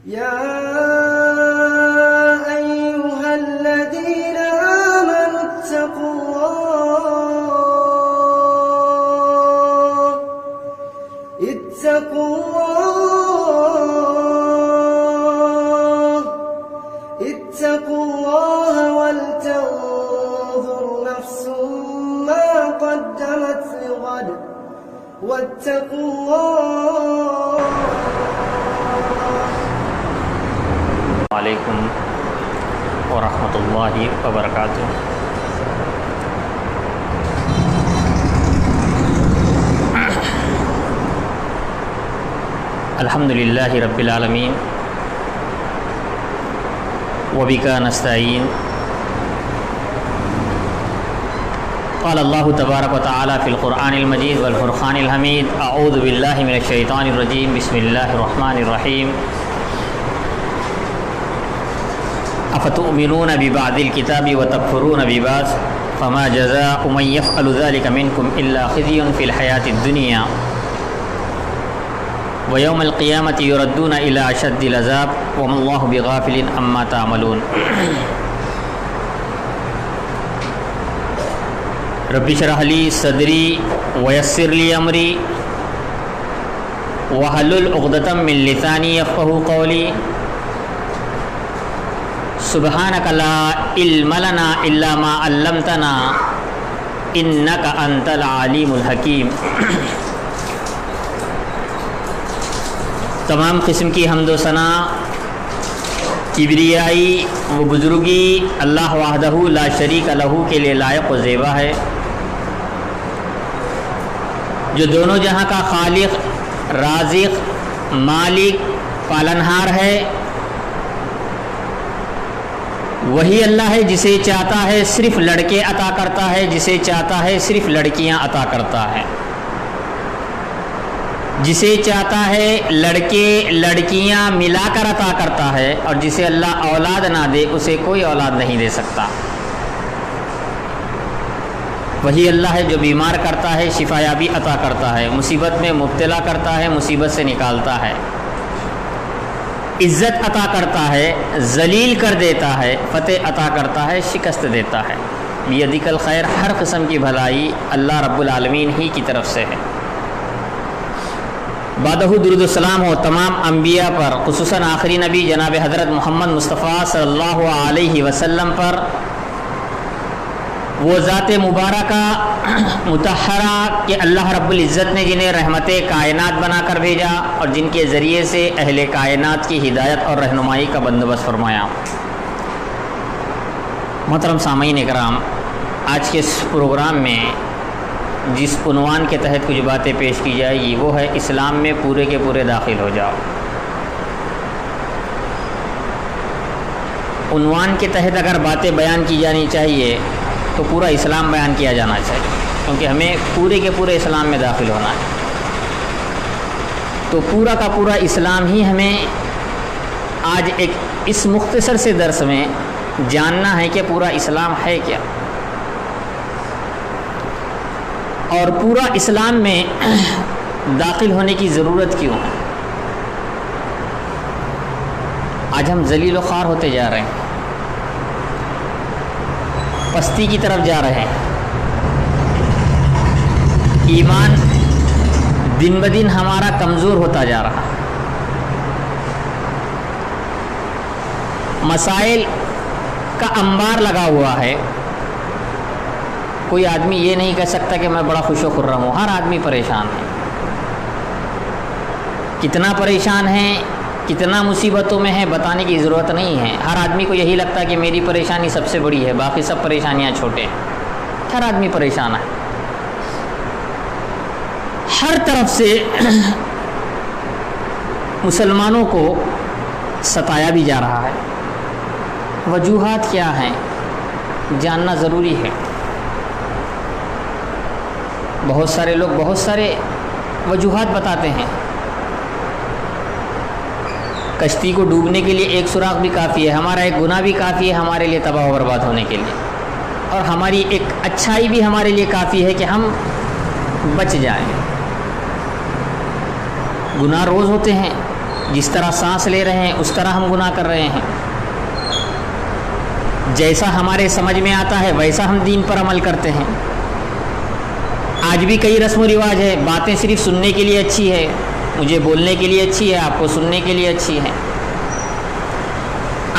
يا أيها الذين آمنوا اتقوا الله ولتنظر نفس ما قدمت لغد واتقوا الله. علیکم ورحمۃ اللہ وبرکاتہ. الحمد للہ رب العالمین وبک نستعین. قال اللہ تبارک وتعالی فی القرآن المجید والفرقان الحمید. اعوذ باللہ من الشیطان الرجیم. بسم اللہ الرحمن الرحیم. افتؤمنون ببعض الكتاب وتکفرون ببعض فما جزاء من يفعل ذلك منكم الا خزي في الحياة الدنيا ويوم القيامة يردون الى اشد العذاب وما الله بغافل عما تعملون. رب اشرح لي صدري ويسر لي امري واحلل عقدة من لساني يفقهوا قولي. سبحانک لا علم لنا الا ما علمتنا انک انت العلیم الحکیم. تمام قسم کی حمد و ثنا کبریائی و بزرگی اللہ وحدہ لا شریک لہ کے لیے لائق و زیبا ہے، جو دونوں جہاں کا خالق، رازق، مالک، پالنہار ہے. وہی اللہ ہے جسے چاہتا ہے صرف لڑکے عطا کرتا ہے، جسے چاہتا ہے صرف لڑکیاں عطا کرتا ہے، جسے چاہتا ہے لڑکے لڑکیاں ملا کر عطا کرتا ہے، اور جسے اللہ اولاد نہ دے اسے کوئی اولاد نہیں دے سکتا. وہی اللہ ہے جو بیمار کرتا ہے شفا یابی عطا کرتا ہے، مصیبت میں مبتلا کرتا ہے مصیبت سے نکالتا ہے، عزت عطا کرتا ہے ذلیل کر دیتا ہے، فتح عطا کرتا ہے شکست دیتا ہے. بیدک الخیر، ہر قسم کی بھلائی اللہ رب العالمین ہی کی طرف سے ہے. بعدہ درود السلام ہو تمام انبیاء پر، خصوصاً آخری نبی جناب حضرت محمد مصطفیٰ صلی اللہ علیہ وسلم پر، وہ ذات مبارکہ مطہرہ کہ اللہ رب العزت نے جنہیں رحمت کائنات بنا کر بھیجا اور جن کے ذریعے سے اہل کائنات کی ہدایت اور رہنمائی کا بندوبست فرمایا. محترم سامعین اکرام، آج کے اس پروگرام میں جس عنوان کے تحت کچھ باتیں پیش کی جائے گی وہ ہے اسلام میں پورے کے پورے داخل ہو جاؤ. عنوان کے تحت اگر باتیں بیان کی جانی چاہیے تو پورا اسلام بیان کیا جانا چاہیے، کیونکہ ہمیں پورے کے پورے اسلام میں داخل ہونا ہے. تو پورا کا پورا اسلام ہی ہمیں آج ایک اس مختصر سے درس میں جاننا ہے کہ پورا اسلام ہے کیا، اور پورا اسلام میں داخل ہونے کی ضرورت کیوں ہے. آج ہم ذلیل و خوار ہوتے جا رہے ہیں، پستی کی طرف جا رہے ہیں، ایمان دن بدن ہمارا کمزور ہوتا جا رہا، مسائل کا انبار لگا ہوا ہے. کوئی آدمی یہ نہیں کہہ سکتا کہ میں بڑا خوش و خرم ہوں. ہر آدمی پریشان ہے. کتنا پریشان ہے، کتنا مصیبتوں میں ہے بتانے کی ضرورت نہیں ہے. ہر آدمی کو یہی لگتا ہے کہ میری پریشانی سب سے بڑی ہے، باقی سب پریشانیاں چھوٹے ہیں. ہر آدمی پریشان ہے. ہر طرف سے مسلمانوں کو ستایا بھی جا رہا ہے. وجوہات کیا ہیں جاننا ضروری ہے. بہت سارے لوگ بہت سارے وجوہات بتاتے ہیں. کشتی کو ڈوبنے کے لیے ایک سوراخ بھی کافی ہے، ہمارا ایک گناہ بھی کافی ہے ہمارے لیے تباہ و برباد ہونے کے لیے، اور ہماری ایک اچھائی بھی ہمارے لیے کافی ہے کہ ہم بچ جائیں. گناہ روز ہوتے ہیں، جس طرح سانس لے رہے ہیں اس طرح ہم گناہ کر رہے ہیں. جیسا ہمارے سمجھ میں آتا ہے ویسا ہم دین پر عمل کرتے ہیں. آج بھی کئی رسم و رواج ہے، باتیں صرف سننے کے لیے اچھی ہے، مجھے بولنے کے لیے اچھی ہے، آپ کو سننے کے لیے اچھی ہے.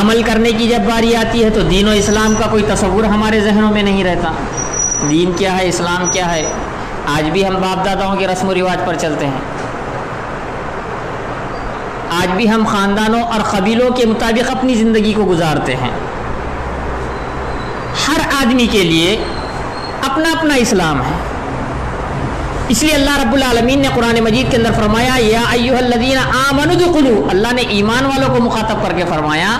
عمل کرنے کی جب باری آتی ہے تو دین و اسلام کا کوئی تصور ہمارے ذہنوں میں نہیں رہتا. دین کیا ہے، اسلام کیا ہے. آج بھی ہم باپ داداؤں کے رسم و رواج پر چلتے ہیں. آج بھی ہم خاندانوں اور قبیلوں کے مطابق اپنی زندگی کو گزارتے ہیں. ہر آدمی کے لیے اپنا اپنا اسلام ہے. اس لیے اللہ رب العالمین نے قرآن مجید کے اندر فرمایا یا ایھا الذین آمنوا ادخلوا، اللہ نے ایمان والوں کو مخاطب کر کے فرمایا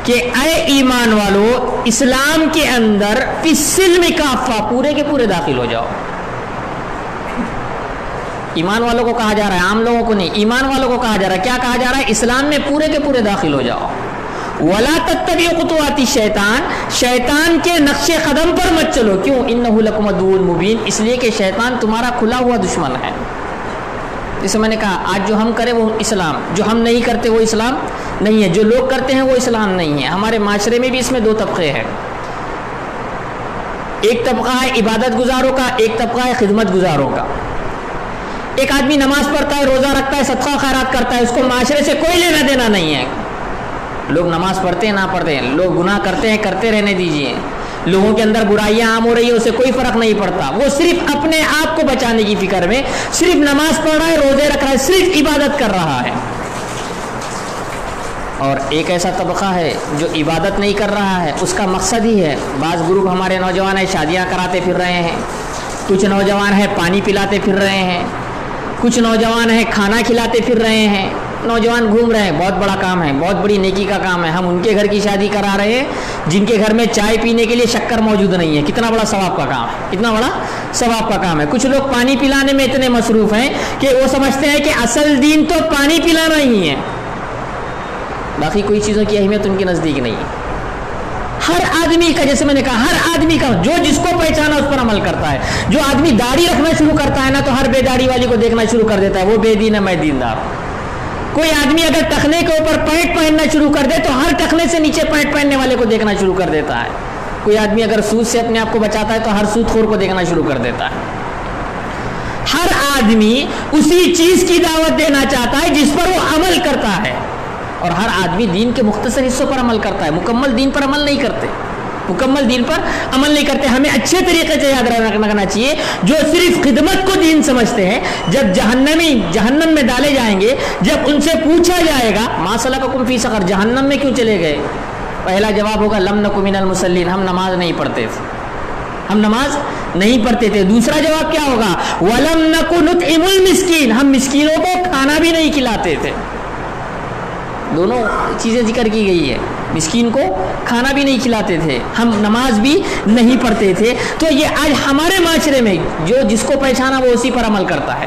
کہ اے ایمان والو اسلام کے اندر فی السلم کافہ، پورے کے پورے داخل ہو جاؤ. ایمان والوں کو کہا جا رہا ہے، عام لوگوں کو نہیں، ایمان والوں کو کہا جا رہا ہے. کیا کہا جا رہا ہے؟ اسلام میں پورے کے پورے داخل ہو جاؤ. ولا تتبعوا خطوات الشیطان، شیطان کے نقش قدم پر مت چلو. کیوں؟ انہ لکم عدو مبین، اس لیے کہ شیطان تمہارا کھلا ہوا دشمن ہے. جیسے میں نے کہا آج جو ہم کریں وہ اسلام، جو ہم نہیں کرتے وہ اسلام نہیں ہے، جو لوگ کرتے ہیں وہ اسلام نہیں ہے. ہمارے معاشرے میں بھی اس میں دو طبقے ہیں. ایک طبقہ ہے عبادت گزاروں کا، ایک طبقہ ہے خدمت گزاروں کا. ایک آدمی نماز پڑھتا ہے، روزہ رکھتا ہے، صدقہ خیرات کرتا ہے، اس کو معاشرے سے کوئی لینا دینا نہیں ہے. لوگ نماز پڑھتے ہیں نہ پڑھتے ہیں، لوگ گناہ کرتے ہیں کرتے رہنے دیجیے، لوگوں کے اندر برائیاں عام ہو رہی ہیں اسے کوئی فرق نہیں پڑتا. وہ صرف اپنے آپ کو بچانے کی فکر میں صرف نماز پڑھ رہا ہے، روزے رکھ رہا ہے، صرف عبادت کر رہا ہے. اور ایک ایسا طبقہ ہے جو عبادت نہیں کر رہا ہے، اس کا مقصد ہی ہے. بعض گروپ ہمارے نوجوان ہیں شادیاں کراتے پھر رہے ہیں، کچھ نوجوان ہیں پانی پلاتے پھر رہے ہیں، کچھ نوجوان ہیں کھانا کھلاتے پھر رہے ہیں. نوجوان گھوم رہے ہیں، بہت بڑا کام ہے، بہت بڑی نیکی کا کام ہے. ہم ان کے گھر کی شادی کرا رہے ہیں جن کے گھر میں چائے پینے کے لیے شکر موجود نہیں ہے. کتنا بڑا ثواب کا کام ہے، کتنا بڑا ثواب کا کام ہے. کچھ لوگ پانی پلانے میں اتنے مصروف ہیں کہ وہ سمجھتے ہیں کہ اصل دین تو پانی پلانا ہی ہے، باقی کوئی چیزوں کی اہمیت ان کے نزدیک نہیں ہے. ہر آدمی کا، جیسے میں نے کہا، ہر آدمی کا جو جس کو پہچانا اس پر عمل کرتا ہے. جو آدمی داڑھی رکھنا شروع کرتا ہے نا تو ہر بے داڑھی والی کو دیکھنا شروع کر دیتا ہے، وہ بے دین ہے میں دیندار. کوئی آدمی اگر ٹخنے کے اوپر پینٹ پہننا شروع کر دے تو ہر ٹخنے سے نیچے پینٹ پہننے والے کو دیکھنا شروع کر دیتا ہے. کوئی آدمی اگر سود سے اپنے آپ کو بچاتا ہے تو ہر سود خور کو دیکھنا شروع کر دیتا ہے. ہر آدمی اسی چیز کی دعوت دینا چاہتا ہے جس پر وہ عمل کرتا ہے، اور ہر آدمی دین کے مختصر حصوں پر عمل کرتا ہے، مکمل دین پر عمل نہیں کرتے، مکمل دین پر عمل نہیں کرتے. ہمیں اچھے طریقے سے یاد رکھنا چاہیے جو صرف خدمت کو دین سمجھتے ہیں، جب جہنم میں ڈالے جائیں گے، جب ان سے پوچھا جائے گا ما سلککم فی سقر، جہنم میں کیوں چلے گئے، پہلا جواب ہوگا لم نک من المصلین، ہم نماز نہیں پڑھتے تھے، ہم نماز نہیں پڑھتے تھے. دوسرا جواب کیا ہوگا، ولم نک نطعم المسکین، ہم مسکینوں کو کھانا بھی نہیں کھلاتے تھے. دونوں چیزیں ذکر کی گئی ہے، مسکین کو کھانا بھی نہیں کھلاتے تھے، ہم نماز بھی نہیں پڑھتے تھے. تو یہ آج ہمارے معاشرے میں جو جس کو پہچانا وہ اسی پر عمل کرتا ہے.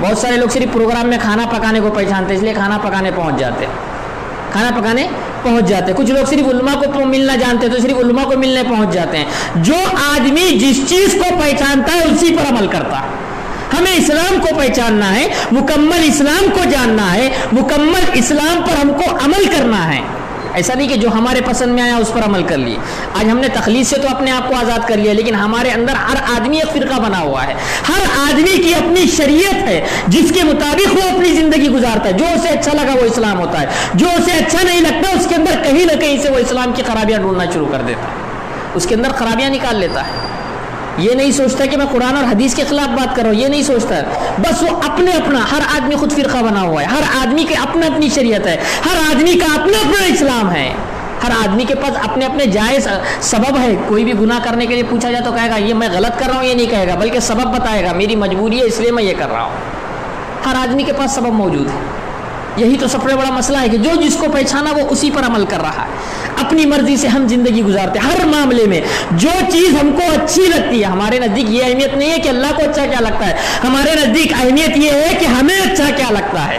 بہت سارے لوگ صرف پروگرام میں کھانا پکانے کو پہچانتے ہیں، اس لیے کھانا پکانے پہنچ جاتے. کچھ لوگ صرف علماء کو ملنا جانتے ہیں تو صرف علماء کو ملنے پہنچ جاتے ہیں. جو آدمی جس چیز کو پہچانتا ہے اسی پر عمل کرتا ہے. ہمیں اسلام کو پہچاننا ہے، مکمل اسلام کو جاننا ہے، مکمل اسلام پر ہم کو عمل کرنا ہے. ایسا نہیں کہ جو ہمارے پسند میں آیا اس پر عمل کر لیے. آج ہم نے تقلید سے تو اپنے آپ کو آزاد کر لیا، لیکن ہمارے اندر ہر آدمی ایک فرقہ بنا ہوا ہے، ہر آدمی کی اپنی شریعت ہے جس کے مطابق وہ اپنی زندگی گزارتا ہے. جو اسے اچھا لگا وہ اسلام ہوتا ہے، جو اسے اچھا نہیں لگتا اس کے اندر کہیں نہ کہیں سے وہ اسلام کی خرابیاں ڈھونڈنا شروع کر دیتا ہے، اس کے اندر خرابیاں نکال لیتا ہے. یہ نہیں سوچتا کہ میں قرآن اور حدیث کے خلاف بات کر رہا ہوں، یہ نہیں سوچتا ہے. بس وہ اپنا ہر آدمی خود فرقہ بنا ہوا ہے، ہر آدمی کے اپنی شریعت ہے، ہر آدمی کا اپنا اسلام ہے، ہر آدمی کے پاس اپنے جائز سبب ہے. کوئی بھی گناہ کرنے کے لیے پوچھا جائے تو کہے گا یہ میں غلط کر رہا ہوں، یہ نہیں کہے گا بلکہ سبب بتائے گا، میری مجبوری ہے اس لیے میں یہ کر رہا ہوں. ہر آدمی کے پاس سبب موجود ہے. یہی تو سب سے بڑا مسئلہ ہے کہ جو جس کو پہچانا وہ اسی پر عمل کر رہا ہے. اپنی مرضی سے ہم زندگی گزارتے ہیں. ہر معاملے میں جو چیز ہم کو اچھی لگتی ہے، ہمارے نزدیک یہ اہمیت نہیں ہے کہ اللہ کو اچھا کیا لگتا ہے، ہمارے نزدیک اہمیت یہ ہے کہ ہمیں اچھا کیا لگتا ہے.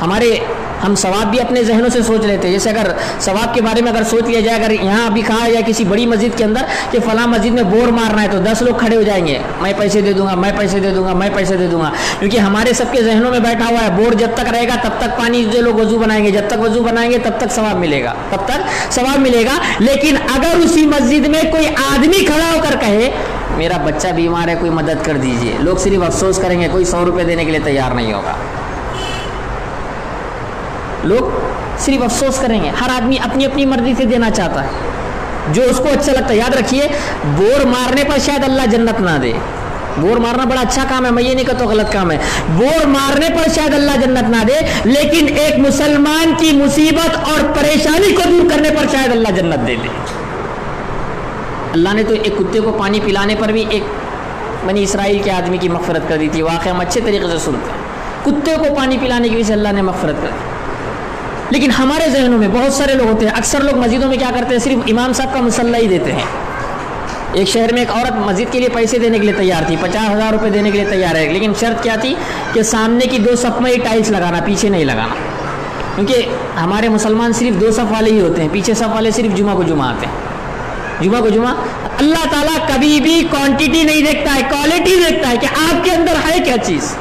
ہمارے ہم ثواب بھی اپنے ذہنوں سے سوچ لیتے ہیں. جیسے اگر ثواب کے بارے میں اگر سوچ لیا جائے, اگر یہاں ابھی کہا جائے کسی بڑی مسجد کے اندر کہ فلاں مسجد میں بور مارنا ہے, تو 10 لوگ کھڑے ہو جائیں گے, میں پیسے دے دوں گا, میں پیسے دے دوں گا, میں پیسے دے دوں گا. کیونکہ ہمارے سب کے ذہنوں میں بیٹھا ہوا ہے بور جب تک رہے گا تب تک پانی جو لوگ وضو بنائیں گے, جب تک وضو بنائیں گے تب تک ثواب ملے گا, تب تک ثواب ملے گا. لیکن اگر اسی مسجد میں کوئی آدمی کھڑا ہو کر کہے میرا بچہ بیمار ہے کوئی مدد کر دیجئے, لوگ صرف افسوس کریں گے, کوئی 100 روپے دینے کے لیے تیار نہیں ہوگا. لوگ صرف افسوس کریں گے. ہر آدمی اپنی اپنی مرضی سے دینا چاہتا ہے جو اس کو اچھا لگتا ہے. یاد رکھیے بور مارنے پر شاید اللہ جنت نہ دے. بور مارنا بڑا اچھا کام ہے, میں یہ نہیں کہتا غلط کام ہے. بور مارنے پر شاید اللہ جنت نہ دے, لیکن ایک مسلمان کی مصیبت اور پریشانی کو دور کرنے پر شاید اللہ جنت دے دے. اللہ نے تو ایک کتے کو پانی پلانے پر بھی ایک بنی اسرائیل کے آدمی کی مغفرت کر دی تھی. واقعہ ہم اچھے طریقے سے سنتے ہیں. کتے کو پانی پلانے کی وجہ سے اللہ نے مغفرت کر دی. لیکن ہمارے ذہنوں میں بہت سارے لوگ ہوتے ہیں, اکثر لوگ مسجدوں میں کیا کرتے ہیں, صرف امام صاحب کا مصلی ہی دیتے ہیں. ایک شہر میں ایک عورت مسجد کے لیے پیسے دینے کے لیے تیار تھی, 50,000 روپے دینے کے لیے تیار ہے, لیکن شرط کیا تھی کہ سامنے کی 2 صف میں ہی ٹائلس لگانا, پیچھے نہیں لگانا. کیونکہ ہمارے مسلمان صرف 2 صف والے ہی ہوتے ہیں, پیچھے صف والے صرف جمعہ کو جمعہ آتے ہیں. جمعہ کو جمعہ. اللہ تعالیٰ کبھی بھی کوانٹٹی نہیں دیکھتا ہے, کوالٹی دیکھتا ہے کہ آپ کے اندر ہے کیا چیز.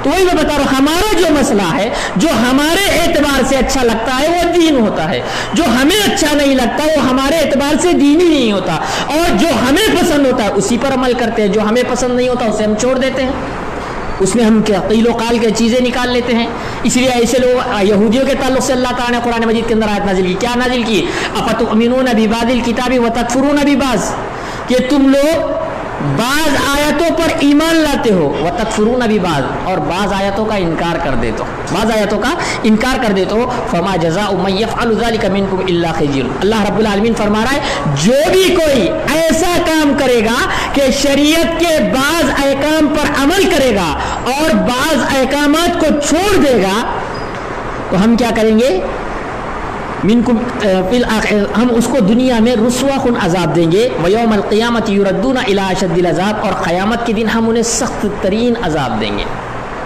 تو وہی میں بتا رہا ہوں, ہمارا جو مسئلہ ہے جو ہمارے اعتبار سے اچھا لگتا ہے وہ دین ہوتا ہے, جو ہمیں اچھا نہیں لگتا وہ ہمارے اعتبار سے دین ہی نہیں ہوتا. اور جو ہمیں پسند ہوتا ہے اسی پر عمل کرتے ہیں, جو ہمیں پسند نہیں ہوتا اسے ہم چھوڑ دیتے ہیں, اس میں ہم کیا قیل و قال کے چیزیں نکال لیتے ہیں. اس لیے ایسے لوگ یہودیوں کے تعلق سے اللہ تعالیٰ نے قرآن مجید کے اندر آیت نازل کی. کیا نازل کی؟ افتؤمنون ببعض الکتاب وتکفرون ببعض, کہ تم لوگ بعض آیتوں پر ایمان لاتے ہو, وتکفرون ببعض, اور بعض آیتوں کا انکار کر دیتے ہو, بعض آیتوں کا انکار کر دیتے ہو. فما جزاء من يفعل ذلك منكم الا خزي. اللہ رب العالمین فرما رہا ہے جو بھی کوئی ایسا کام کرے گا کہ شریعت کے بعض احکام پر عمل کرے گا اور بعض احکامات کو چھوڑ دے گا, تو ہم کیا کریں گے, منکم ہم اس کو دنیا میں رسوا خن عذاب دیں گے. ویوم القیامت یردون الی اشد العذاب, اور قیامت کے دن ہم انہیں سخت ترین عذاب دیں گے.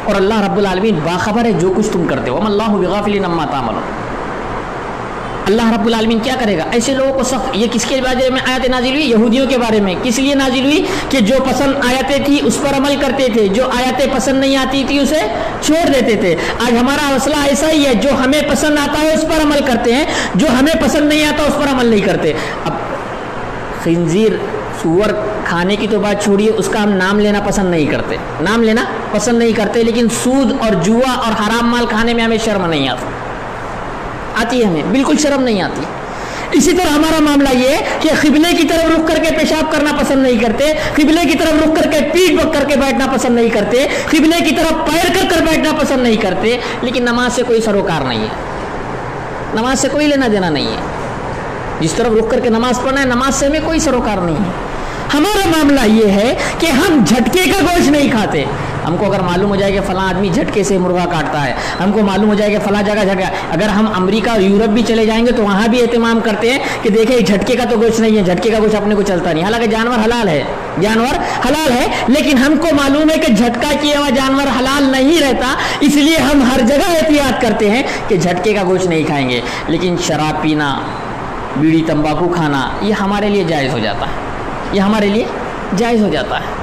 اور اللہ رب العالمین باخبر ہے جو کچھ تم کرتے ہو. وما اللہ بغافل عما تعملون. اللہ رب العالمین کیا کرے گا ایسے لوگوں کو سخت. یہ کس کے بارے میں آیت نازل ہوئی؟ یہودیوں کے بارے میں. کس لیے نازل ہوئی؟ کہ جو پسند آیتیں تھی اس پر عمل کرتے تھے, جو آیتیں پسند نہیں آتی تھی اسے چھوڑ دیتے تھے. آج ہمارا مسئلہ ایسا ہی ہے, جو ہمیں پسند آتا ہے اس پر عمل کرتے ہیں, جو ہمیں پسند نہیں آتا اس پر عمل نہیں کرتے. اب خنزیر سور کھانے کی تو بات چھوڑیے, اس کا ہم نام لینا پسند نہیں کرتے, نام لینا پسند نہیں کرتے, لیکن سود اور جوا اور حرام مال کھانے میں ہمیں شرم نہیں آتی ہے, ہمیں بالکل شرم نہیں آتی. اسی طرح ہمارا معاملہ یہ ہے کہ قبلے کی طرف رخ کر کے پیشاب کرنا پسند نہیں کرتے, قبلے کی طرف رخ کر کے پیٹ بک کر کے بیٹھنا پسند نہیں کرتے, قبلے کی طرف پیر کر کر بیٹھنا پسند نہیں کرتے, لیکن نماز سے کوئی سروکار نہیں ہے, نماز سے کوئی لینا دینا نہیں ہے. جس طرف رخ کر کے نماز پڑھنا ہے نماز سے ہمیں کوئی سروکار نہیں ہے. ہمارا معاملہ یہ ہے کہ ہم جھٹکے کا گوشت نہیں کھاتے. ہم کو اگر معلوم ہو جائے کہ فلاں آدمی جھٹکے سے مرغا کاٹتا ہے, ہم کو معلوم ہو جائے کہ فلاں جگہ جھٹکا, اگر ہم امریکہ اور یورپ بھی چلے جائیں گے تو وہاں بھی اہتمام کرتے ہیں کہ دیکھیں جھٹکے کا تو گوشت نہیں ہے, جھٹکے کا گوشت اپنے کو چلتا نہیں. حالانکہ جانور حلال ہے, جانور حلال ہے, لیکن ہم کو معلوم ہے کہ جھٹکا کیا ہوا جانور حلال نہیں رہتا, اس لیے ہم ہر جگہ احتیاط کرتے ہیں کہ جھٹکے کا گوشت نہیں کھائیں گے. لیکن شراب پینا, بیڑی تمباکو کھانا یہ ہمارے لیے جائز ہو جاتا ہے, یہ ہمارے لیے جائز ہو جاتا ہے.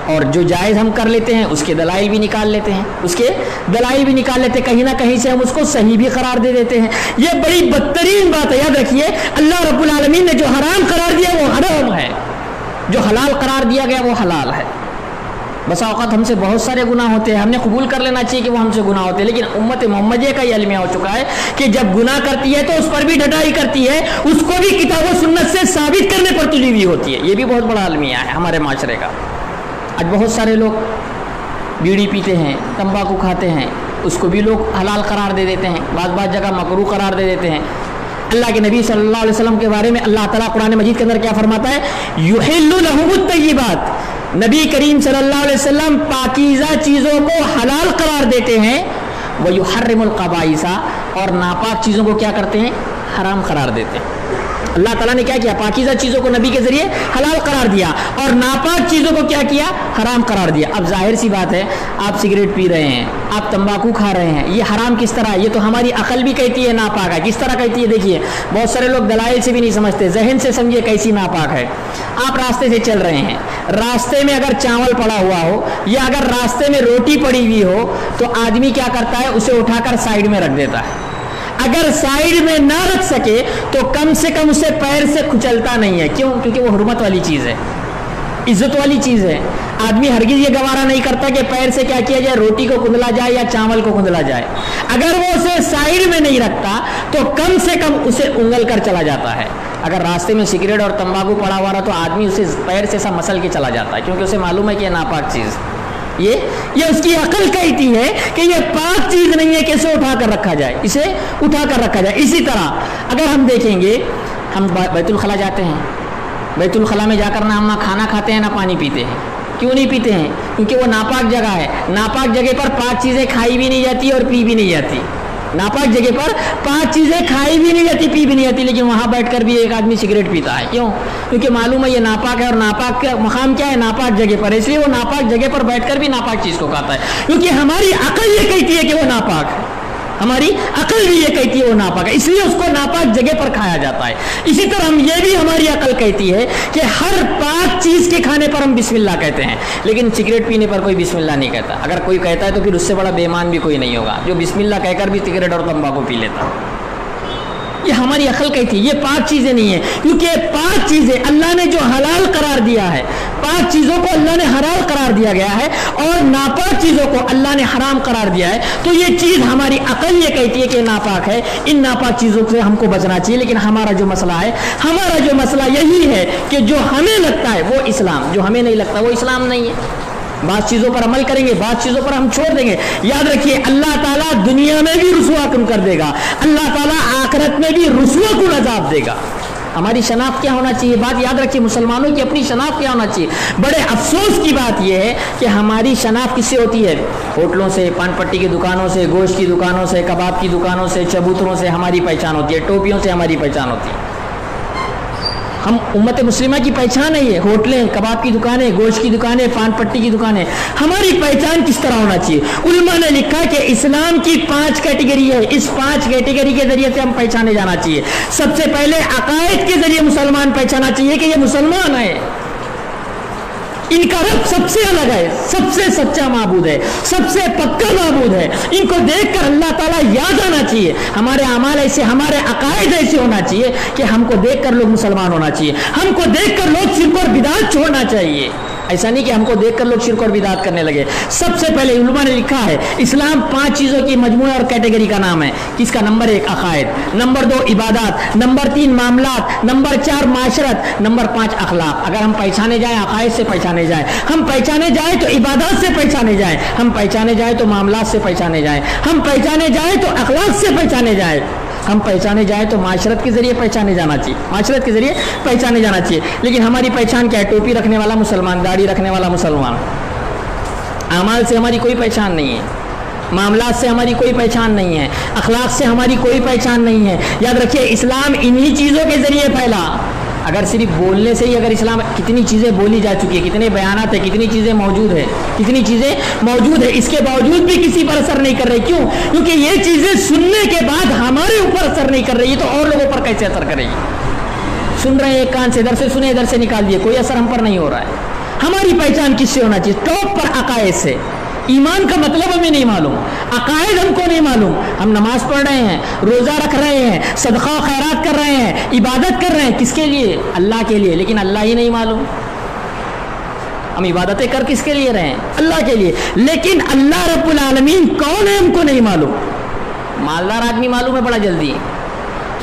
اور جو جائز ہم کر لیتے ہیں اس کے دلائل بھی نکال لیتے ہیں, اس کے دلائل بھی نکال لیتے ہیں, کہیں نہ کہیں سے ہم اس کو صحیح بھی قرار دے دیتے ہیں. یہ بڑی بدترین بات ہے. یاد رکھیے اللہ رب العالمین نے جو حرام قرار دیا وہ حرام ہے, جو حلال قرار دیا گیا وہ حلال ہے. بسا اوقات ہم سے بہت سارے گناہ ہوتے ہیں, ہم نے قبول کر لینا چاہیے کہ وہ ہم سے گناہ ہوتے ہیں, لیکن امت محمدیہ کا یہ المیہ ہو چکا ہے کہ جب گناہ کرتی ہے تو اس پر بھی ڈٹائی کرتی ہے, اس کو بھی کتاب و سنت سے ثابت کرنے پر تلی ہوئی ہوتی ہے. یہ بھی بہت بڑا المیہ ہے ہمارے معاشرے کا. آج بہت سارے لوگ بیڑی پیتے ہیں, تمباکو کھاتے ہیں, اس کو بھی لوگ حلال قرار دے دیتے ہیں, بعض جگہ مکروہ قرار دے دیتے ہیں. اللہ کے نبی صلی اللہ علیہ وسلم کے بارے میں اللہ تعالیٰ قرآن مجید کے اندر کیا فرماتا ہے؟ یحل لہم الطیبات. نبی کریم صلی اللہ علیہ وسلم پاکیزہ چیزوں کو حلال قرار دیتے ہیں, ویحرم الخبائث, اور ناپاک چیزوں کو کیا کرتے ہیں؟ حرام قرار دیتے ہیں. اللہ تعالیٰ نے کیا کیا؟ پاکیزہ چیزوں کو نبی کے ذریعے حلال قرار دیا اور ناپاک چیزوں کو کیا کیا؟ حرام قرار دیا. اب ظاہر سی بات ہے، آپ سگریٹ پی رہے ہیں، آپ تمباکو کھا رہے ہیں، یہ حرام کس طرح ہے؟ یہ تو ہماری عقل بھی کہتی ہے ناپاک ہے. کس طرح کہتی ہے؟ دیکھیے بہت سارے لوگ دلائل سے بھی نہیں سمجھتے، ذہن سے سمجھیے کیسی ناپاک ہے. آپ راستے سے چل رہے ہیں، راستے میں اگر چاول پڑا ہوا ہو یا اگر راستے میں روٹی پڑی ہوئی ہو تو آدمی کیا کرتا ہے؟ اسے اٹھا کر سائڈ میں رکھ دیتا ہے. اگر سائڈ میں نہ رکھ سکے تو کم سے کم اسے پیر سے کچلتا نہیں ہے. کیوں؟ کیونکہ وہ حرمت والی چیز ہے، عزت والی چیز ہے. آدمی ہرگز یہ گوارا نہیں کرتا کہ پیر سے کیا کیا جائے؟ روٹی کو کندلا جائے یا چاول کو کندلا جائے. اگر وہ اسے سائڈ میں نہیں رکھتا تو کم سے کم اسے انگل کر چلا جاتا ہے. اگر راستے میں سگریٹ اور تمباکو پڑا ہوا رہا تو آدمی اسے پیر سے سا مسل کے چلا جاتا ہے، کیونکہ اسے معلوم ہے کہ یہ ناپاک چیز. یہ اس کی عقل کہتی ہے کہ یہ پاک چیز نہیں ہے کہ اسے اٹھا کر رکھا جائے، اسے اٹھا کر رکھا جائے. اسی طرح اگر ہم دیکھیں گے، ہم بیت الخلا جاتے ہیں، بیت الخلا میں جا کر نہ ہم کھانا کھاتے ہیں نہ پانی پیتے ہیں. کیوں نہیں پیتے ہیں؟ کیونکہ وہ ناپاک جگہ ہے. ناپاک جگہ پر پاک چیزیں کھائی بھی نہیں جاتی اور پی بھی نہیں جاتی. ناپاک جگہ پر پاک چیزیں کھائی بھی نہیں جاتی، پی بھی نہیں جاتی، لیکن وہاں بیٹھ کر بھی ایک آدمی سگریٹ پیتا ہے. کیوں؟ کیونکہ معلوم ہے یہ ناپاک ہے اور ناپاک کا مقام کیا ہے؟ ناپاک جگہ پر. اس لیے وہ ناپاک جگہ پر بیٹھ کر بھی ناپاک چیز کو کھاتا ہے، کیونکہ ہماری عقل یہ کہتی ہے کہ وہ ناپاک ہے. ہماری عقل بھی یہ کہتی ہے وہ ناپاک ہے، اس لیے اس کو ناپاک جگہ پر کھایا جاتا ہے. اسی طرح ہم یہ بھی ہماری عقل کہتی ہے کہ ہر پاک چیز کے کھانے پر ہم بسم اللہ کہتے ہیں، لیکن سگریٹ پینے پر کوئی بسم اللہ نہیں کہتا. اگر کوئی کہتا ہے تو پھر اس سے بڑا بے ایمان بھی کوئی نہیں ہوگا جو بسم اللہ کہہ کر بھی سگریٹ اور تمباکو پی لیتا. یہ ہماری عقل کہتی ہے یہ پاک چیزیں نہیں ہیں، کیونکہ پاک چیزیں اللہ نے جو حلال قرار دیا ہے، پاک چیزوں کو اللہ نے حلال قرار دیا گیا ہے اور ناپاک چیزوں کو اللہ نے حرام قرار دیا ہے. تو یہ چیز ہماری عقل یہ کہتی ہے کہ ناپاک ہے، ان ناپاک چیزوں سے ہم کو بچنا چاہیے. لیکن ہمارا جو مسئلہ ہے، ہمارا جو مسئلہ یہی ہے کہ جو ہمیں لگتا ہے وہ اسلام، جو ہمیں نہیں لگتا وہ اسلام نہیں ہے. بعض چیزوں پر عمل کریں گے، بعض چیزوں پر ہم چھوڑ دیں گے. یاد رکھیے اللہ تعالیٰ دنیا میں بھی رسوا کن کر دے گا، اللہ تعالیٰ آخرت میں بھی رسوا کن عذاب دے گا. ہماری شناخت کیا ہونا چاہیے؟ بات یاد رکھیے، مسلمانوں کی اپنی شناخت کیا ہونا چاہیے؟ بڑے افسوس کی بات یہ ہے کہ ہماری شناخت کس سے ہوتی ہے؟ ہوٹلوں سے، پان پٹی کی دکانوں سے، گوشت کی دکانوں سے، کباب کی دکانوں سے، چبوتروں سے ہماری پہچان ہوتی ہے، ٹوپیوں سے ہماری پہچان ہوتی ہے. ہم امت مسلمہ کی پہچان ہے یہ ہوٹلیں، کباب کی دکانیں، گوشت کی دکانیں، پان پٹی کی دکانیں. ہماری پہچان کس طرح ہونا چاہیے؟ علماء نے لکھا کہ اسلام کی 5 کیٹیگری ہے، اس 5 کیٹیگری کے ذریعے سے ہم پہچانے جانا چاہیے. سب سے پہلے عقائد کے ذریعے مسلمان پہچانا چاہیے کہ یہ مسلمان ہے، ان کا رب سب سے الگ ہے، سب سے سچا معبود ہے، سب سے پکا معبود ہے. ان کو دیکھ کر اللہ تعالیٰ یاد آنا چاہیے. ہمارے اعمال ایسے، ہمارے عقائد ایسے ہونا چاہیے کہ ہم کو دیکھ کر لوگ مسلمان ہونا چاہیے، ہم کو دیکھ کر لوگ شرک اور بدعت چھوڑنا چاہیے. ایسا نہیں کہ ہم کو دیکھ کر لوگ شرک اور بدعت کرنے لگے. سب سے پہلے علماء نے لکھا ہے اسلام 5 چیزوں کی مجموعہ اور کیٹیگری کا نام ہے. کس کا؟ نمبر 1 عقائد، نمبر 2 عبادات، نمبر 3 معاملات، نمبر 4 معاشرت، نمبر 5 اخلاق. اگر ہم پہچانے جائیں عقائد سے پہچانے جائیں، ہم پہچانے جائیں تو عبادات سے پہچانے جائیں، ہم پہچانے جائیں تو معاملات سے پہچانے جائیں، ہم پہچانے جائیں تو اخلاق سے پہچانے جائیں، ہم پہچانے جائیں تو معاشرت کے ذریعے پہچانے جانا چاہیے، معاشرت کے ذریعے پہچانے جانا چاہیے. لیکن ہماری پہچان کیا ہے؟ ٹوپی رکھنے والا مسلمان، داڑھی رکھنے والا مسلمان. اعمال سے ہماری کوئی پہچان نہیں ہے، معاملات سے ہماری کوئی پہچان نہیں ہے، اخلاق سے ہماری کوئی پہچان نہیں ہے. یاد رکھیے اسلام انہی چیزوں کے ذریعے پھیلا. اگر صرف بولنے سے ہی اگر اسلام، کتنی چیزیں بولی جا چکی ہے، کتنے بیانات ہیں، کتنی چیزیں موجود ہے، کتنی چیزیں موجود ہے، اس کے باوجود بھی کسی پر اثر نہیں کر رہی. کیوں؟ کیونکہ یہ چیزیں سننے کے بعد ہمارے اوپر اثر نہیں کر رہی ہے تو اور لوگوں پر کیسے اثر کرے گی؟ سن رہے ہیں ایک کان سے، ادھر سے سنے ادھر سے نکال دیے، کوئی اثر ہم پر نہیں ہو رہا ہے. ہماری پہچان کس سے ہونا چاہیے؟ ٹاپ پر عقائد سے. ایمان کا مطلب ہمیں نہیں معلوم، عقائد ہم کو نہیں معلوم. ہم نماز پڑھ رہے ہیں، روزہ رکھ رہے ہیں، صدقہ و خیرات کر رہے ہیں، عبادت کر رہے ہیں، کس کے لیے؟ اللہ کے لیے. لیکن اللہ ہی نہیں معلوم. ہم عبادتیں کر کس کے لیے رہے ہیں؟ اللہ کے لیے. لیکن اللہ رب العالمین کون ہے ہم کو نہیں معلوم. مالدار آدمی معلوم ہے بڑا جلدی،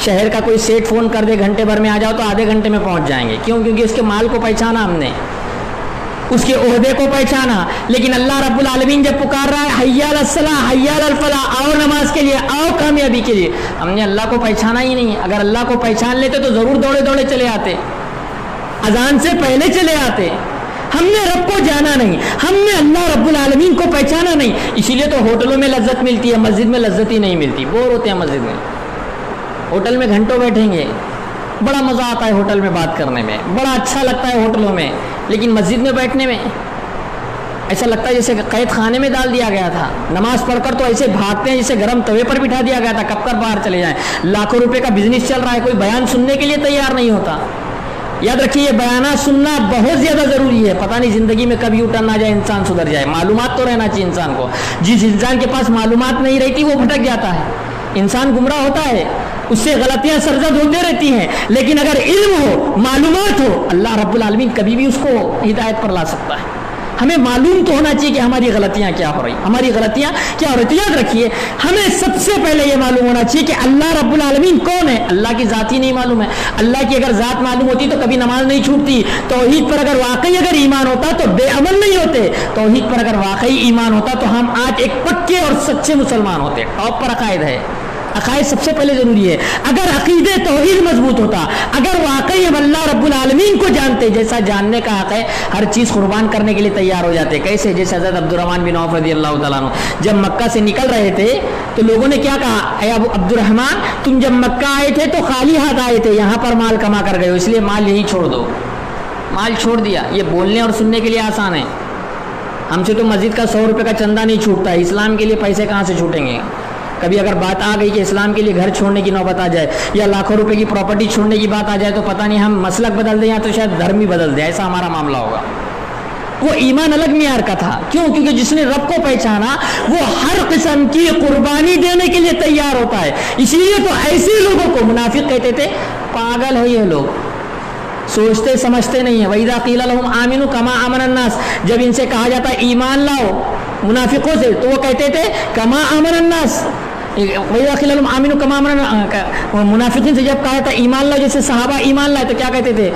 شہر کا کوئی سیٹ فون کر دے گھنٹے بھر میں آ جاؤ تو آدھے گھنٹے میں پہنچ جائیں گے. کیوں؟ کیونکہ اس کے مال کو پہچانا ہم نے، اس کے عہدے کو پہچانا. لیکن اللہ رب العالمین جب پکار رہا ہے حی علی الصلاۃ، حی علی الفلاح، آؤ نماز کے لیے، آؤ کامیابی کے لیے، ہم نے اللہ کو پہچانا ہی نہیں ہے. اگر اللہ کو پہچان لیتے تو ضرور دوڑے دوڑے چلے آتے، اذان سے پہلے چلے آتے. ہم نے رب کو جانا نہیں، ہم نے اللہ رب العالمین کو پہچانا نہیں. اسی لیے تو ہوٹلوں میں لذت ملتی ہے، مسجد میں لذت ہی نہیں ملتی. بور ہوتے ہیں مسجد میں، ہوٹل میں گھنٹوں بیٹھیں گے، بڑا مزہ آتا ہے ہوٹل میں بات کرنے میں، بڑا اچھا لگتا ہے ہوٹلوں میں، لیکن مسجد میں بیٹھنے میں ایسا لگتا ہے جیسے قید خانے میں ڈال دیا گیا تھا. نماز پڑھ کر تو ایسے بھاگتے ہیں جیسے گرم توے پر بٹھا دیا گیا تھا، کب کر باہر چلے جائیں. لاکھوں روپے کا بزنس چل رہا ہے، کوئی بیان سننے کے لیے تیار نہیں ہوتا. یاد رکھیے، یہ بیانات سننا بہت زیادہ ضروری ہے. پتہ نہیں زندگی میں کب یو ٹرن آ جائے، انسان سدھر جائے. معلومات تو رہنا چاہیے انسان کو. جس انسان کے پاس معلومات نہیں رہتی وہ بھٹک جاتا ہے، انسان گمراہ ہوتا ہے، اس سے غلطیاں سرزد ہوتے رہتی ہیں. لیکن اگر علم ہو، معلومات ہو، اللہ رب العالمین کبھی بھی اس کو ہدایت پر لا سکتا ہے. ہمیں معلوم تو ہونا چاہیے کہ ہماری غلطیاں کیا ہو رہی، ہماری غلطیاں کیا ہو رہی. یاد رکھیے، ہمیں سب سے پہلے یہ معلوم ہونا چاہیے کہ اللہ رب العالمین کون ہے. اللہ کی ذات ہی نہیں معلوم ہے. اللہ کی اگر ذات معلوم ہوتی تو کبھی نماز نہیں چھوٹتی. توحید پر اگر واقعی اگر ایمان ہوتا تو بے عمل نہیں ہوتے. توحید پر اگر واقعی ایمان ہوتا تو ہم آج ایک پکے اور سچے مسلمان ہوتے. ٹاپ پر عقائد ہے، عقائد سب سے پہلے ضروری ہے. اگر عقیدے توحید مضبوط ہوتا، اگر واقعی ہم اللہ رب العالمین کو جانتے جیسا جاننے کا حق ہے، ہر چیز قربان کرنے کے لیے تیار ہو جاتے. کیسے؟ جیسے حضرت عبد الرحمن بن عوف رضی اللہ تعالیٰ عنہ جب مکہ سے نکل رہے تھے تو لوگوں نے کیا کہا، اے ابو عبد الرحمن، تم جب مکہ آئے تھے تو خالی ہاتھ آئے تھے، یہاں پر مال کما کر گئے ہو، اس لیے مال یہیں چھوڑ دو. مال چھوڑ دیا. یہ بولنے اور سننے کے لیے آسان ہے. ہم سے تو مسجد کا 100 روپے کا چندہ نہیں چھوٹتا ہے، اسلام کے لیے پیسے کہاں سے چھوٹیں گے؟ کبھی اگر بات آ گئی کہ اسلام کے لیے گھر چھوڑنے کی نوبت آ جائے یا لاکھوں روپے کی پراپرٹی چھوڑنے کی بات آ جائے تو پتہ نہیں ہم مسلک بدل دیں یا تو شاید دھرم ہی بدل دیں. ایسا ہمارا معاملہ ہوگا. وہ ایمان الگ معیار کا تھا. کیوں؟ کیونکہ جس نے رب کو پہچانا وہ ہر قسم کی قربانی دینے کے لیے تیار ہوتا ہے. اسی لیے تو ایسے لوگوں کو منافق کہتے تھے. پاگل ہے یہ لوگ، سوچتے سمجھتے نہیں ہیں. وَإِذَا قِيلَ لَهُمْ آمِنُوا كَمَا آمَنَ النَّاسُ، جب ان سے کہا جاتا ہے ایمان لاؤ منافقوں سے تو وہ کہتے تھے کما آمن الناس. وَإِذَا قِيلَ لَهُمْ آمِنُوا كَمَا آمَنَ النَّاسُ، منافقین سے جب کہا تھا ایمان لاؤ جیسے صحابہ ایمان لائے تو کیا کہتے تھے؟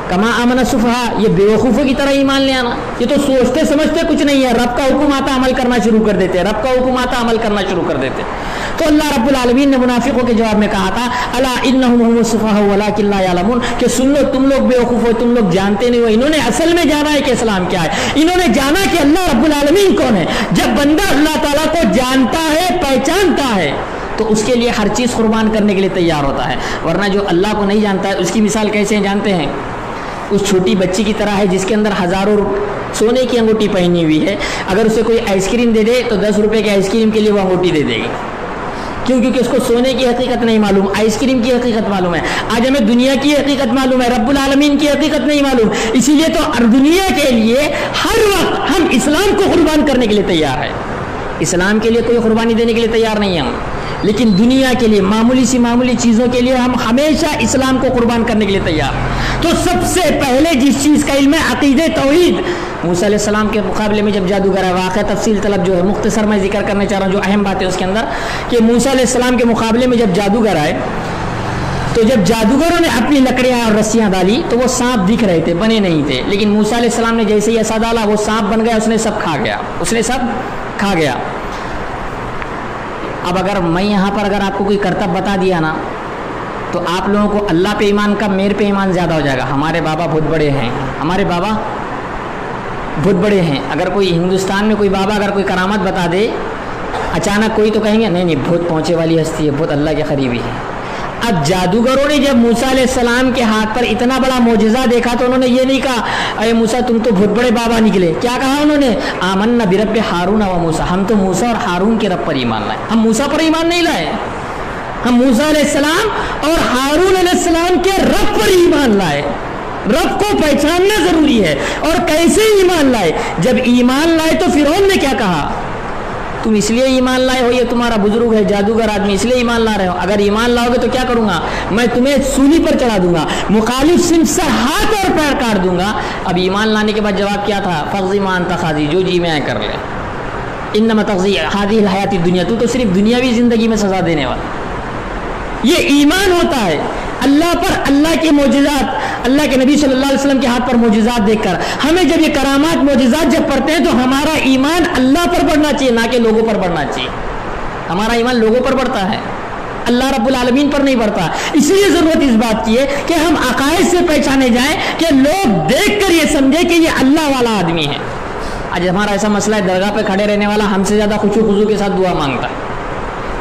کما آمن السفہاء، یہ بیوقوفوں کی طرح ایمان لے آنا. یہ تو سوچتے سمجھتے کچھ نہیں ہے. رب کا حکم آتا عمل کرنا شروع کر دیتے، رب کا حکم آتا عمل کرنا شروع کر دیتے. تو اللہ رب العالمین نے منافقوں کے جواب میں کہا تھا الا انہم هم السفہاء ولکن لا یعلمون، کہ سن لو تم لوگ بیوقوف ہو، تم لوگ جانتے نہیں ہو. انہوں نے اصل میں جانا ہے کہ اسلام کیا ہے. انہوں نے جانا کہ اللہ رب العالمین کون ہے. جب بندہ اللہ تعالیٰ کو جانتا ہے، پہچانتا ہے، تو اس کے لیے ہر چیز قربان کرنے کے لیے تیار ہوتا ہے. ورنہ جو اللہ کو نہیں جانتا ہے اس کی مثال کیسے جانتے ہیں؟ اس چھوٹی بچی کی طرح ہے جس کے اندر ہزاروں سونے کی انگوٹھی پہنی ہوئی ہے. اگر اسے کوئی آئس کریم دے دے تو 10 روپے کی آئس کریم کے لیے وہ انگوٹھی دے دے گی. کیوں؟ کیونکہ اس کو سونے کی حقیقت نہیں معلوم، آئس کریم کی حقیقت معلوم ہے. آج ہمیں دنیا کی حقیقت معلوم ہے، رب العالمین کی حقیقت نہیں معلوم. اسی لیے تو دنیا کے لیے ہر وقت ہم اسلام کو قربان کرنے کے لیے تیار ہے. اسلام کے لیے کوئی قربانی دینے کے لیے تیار نہیں ہیں ہم، لیکن دنیا کے لیے معمولی سی معمولی چیزوں کے لیے ہم ہمیشہ اسلام کو قربان کرنے کے لیے تیار. تو سب سے پہلے جس چیز کا علم ہے عقیدہ توحید. موسیٰ علیہ السلام کے مقابلے میں جب جادوگر ہے، واقعہ تفصیل طلب جو ہے، مختصر میں ذکر کرنا چاہ رہا ہوں جو اہم بات ہے اس کے اندر، کہ موسیٰ علیہ السلام کے مقابلے میں جب جادوگر آئے تو جب جادوگروں نے اپنی لکڑیاں اور رسیاں ڈالی تو وہ سانپ دکھ رہے تھے، بنے نہیں تھے. لیکن موسیٰ علیہ السلام نے جیسے ہی ایسا ڈالا وہ سانپ بن گیا، اس نے سب کھا گیا. اب اگر میں یہاں پر اگر آپ کو کوئی کرتب بتا دیا نا تو آپ لوگوں کو اللہ پہ ایمان کا میرے پہ ایمان زیادہ ہو جائے گا. ہمارے بابا بہت بڑے ہیں، ہمارے بابا بہت بڑے ہیں. اگر کوئی ہندوستان میں کوئی بابا اگر کوئی کرامت بتا دے اچانک کوئی تو کہیں گے نہیں بہت پہنچے والی ہستی ہے، بہت اللہ کے قریبی ہے. اب جادوگروں نے جب موسیٰ علیہ السلام کے ہاتھ پر اتنا بڑا معجزہ دیکھا تو انہوں نے یہ نہیں کہا اے موسیٰ تم تو بہت بڑے بابا نکلے. کیا کہا انہوں نے؟ آمنا برب ہارون و موسیٰ، ہم تو موسیٰ اور ہارون کے رب پر ایمان لائے. ہم موسیٰ پر ایمان نہیں لائے، ہم موسیٰ علیہ السلام اور ہارون علیہ السلام کے رب پر ایمان لائے. رب کو پہچاننا ضروری ہے. اور کیسے ایمان لائے؟ جب ایمان لائے تو فرعون نے کیا کہا؟ تم اس لیے ایمان لائے ہو، یہ تمہارا بزرگ ہے جادوگر آدمی، اس لیے ایمان لا رہے ہو. اگر ایمان لاؤ گے تو کیا کروں گا؟ میں تمہیں سولی پر چڑھا دوں گا، مخالف صنف سے ہاتھ اور پیر کاٹ دوں گا. اب ایمان لانے کے بعد جواب کیا تھا؟ فقضی ما انت قاضی، جو جی میں آئے کر لے. انما تقضی هذه الحیات الدنیا، تو صرف دنیاوی زندگی میں سزا دینے والا. یہ ایمان ہوتا ہے اللہ پر، اللہ کے معجزات، اللہ کے نبی صلی اللہ علیہ وسلم کے ہاتھ پر معجزات دیکھ کر. ہمیں جب یہ کرامات معجزات جب پڑھتے ہیں تو ہمارا ایمان اللہ پر بڑھنا چاہیے، نہ کہ لوگوں پر بڑھنا چاہیے. ہمارا ایمان لوگوں پر بڑھتا ہے، اللہ رب العالمین پر نہیں بڑھتا. اس لیے ضرورت اس بات کی ہے کہ ہم عقائد سے پہچانے جائیں کہ لوگ دیکھ کر یہ سمجھے کہ یہ اللہ والا آدمی ہے. آج ہمارا ایسا مسئلہ ہے، درگاہ پہ کھڑے رہنے والا ہم سے زیادہ خشوع خضوع کے ساتھ دعا مانگتا ہے.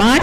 5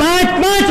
5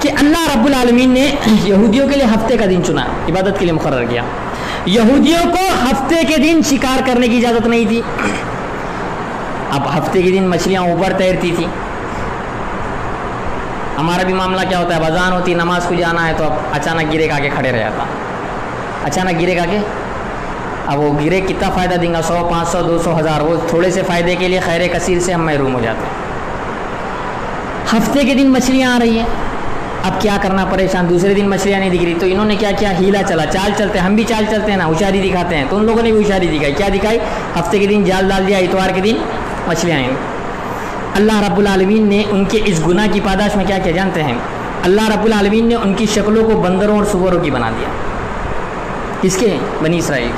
کہ اللہ رب العالمین نے یہودیوں کے لیے ہفتے کا دن چنا، عبادت کے لیے مقرر کیا. یہودیوں کو ہفتے کے دن شکار کرنے کی اجازت نہیں تھی. اب ہفتے کے دن مچھلیاں اوپر تیرتی تھی. ہمارا بھی معاملہ کیا ہوتا ہے، اذان ہوتی نماز کو جانا ہے تو اب اچانک گرے کا کے کھڑے رہ جاتا، اچانک گرے کا کے. اب وہ گرے کتنا فائدہ دیں گا، 100 500 200 1000، وہ تھوڑے سے فائدے کے لیے خیر کثیر سے ہم محروم ہو جاتے ہیں. ہفتے کے دن مچھلیاں آ رہی ہیں، اب کیا کرنا پریشان. دوسرے دن مچھلیاں نہیں دکھ رہی تو انہوں نے کیا کیا، ہیلا چلا، چال چلتے ہیں. ہم بھی چال چلتے ہیں نا، ہوشیاری دکھاتے ہیں. تو ان لوگوں نے بھی ہوشیاری دکھائی. کیا دکھائی؟ ہفتے کے دن جال ڈال دیا، اتوار کے دن مچھلیاں آئیں. اللہ رب العالمین نے ان کے اس گناہ کی پاداش میں کیا کیا جانتے ہیں؟ اللہ رب العالمین نے ان کی شکلوں کو بندروں اور سوروں کی بنا دیا. کس کے؟ بنی اسرائیل.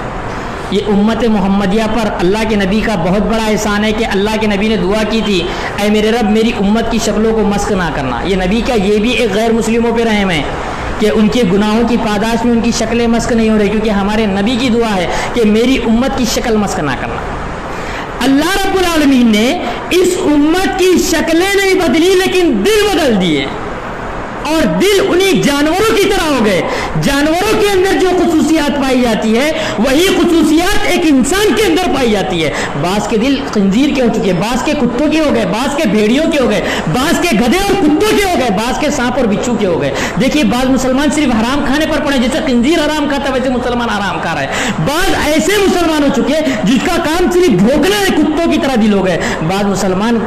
یہ امت محمدیہ پر اللہ کے نبی کا بہت بڑا احسان ہے کہ اللہ کے نبی نے دعا کی تھی، اے میرے رب میری امت کی شکلوں کو مسخ نہ کرنا. یہ نبی کیا، یہ بھی ایک غیر مسلموں پہ رحم ہے کہ ان کے گناہوں کی پاداش میں ان کی شکلیں مسخ نہیں ہو رہی، کیونکہ ہمارے نبی کی دعا ہے کہ میری امت کی شکل مسخ نہ کرنا. اللہ رب العالمین نے اس امت کی شکلیں نہیں بدلی لیکن دل بدل دیے، اور دل انہی جانوروں کی طرح ہو گئے. جانوروں کے اندر جو خصوصیات پائی جاتی ہے وہی خصوصیات ایک انسان کے اندر پائی جاتی ہے. بعض کے دل خنزیر کے ہو چکے، بعض کے کتوں کے ہو گئے، بعض کے بھیڑیوں کے ہو گئے، بعض کے گدھے اور کتوں کے ہو گئے، بعض کے سانپ اور بچھو کے ہو گئے. دیکھیے بعض مسلمان صرف حرام کھانے پر پڑے، جیسے خنزیر حرام کھاتا ہے ویسے مسلمان حرام کھا رہا ہے. بعض ایسے مسلمان ہو چکے جس کا کام صرف بھونکنا ہے، کتوں کی طرح دل ہو گئے. بعض مسلمان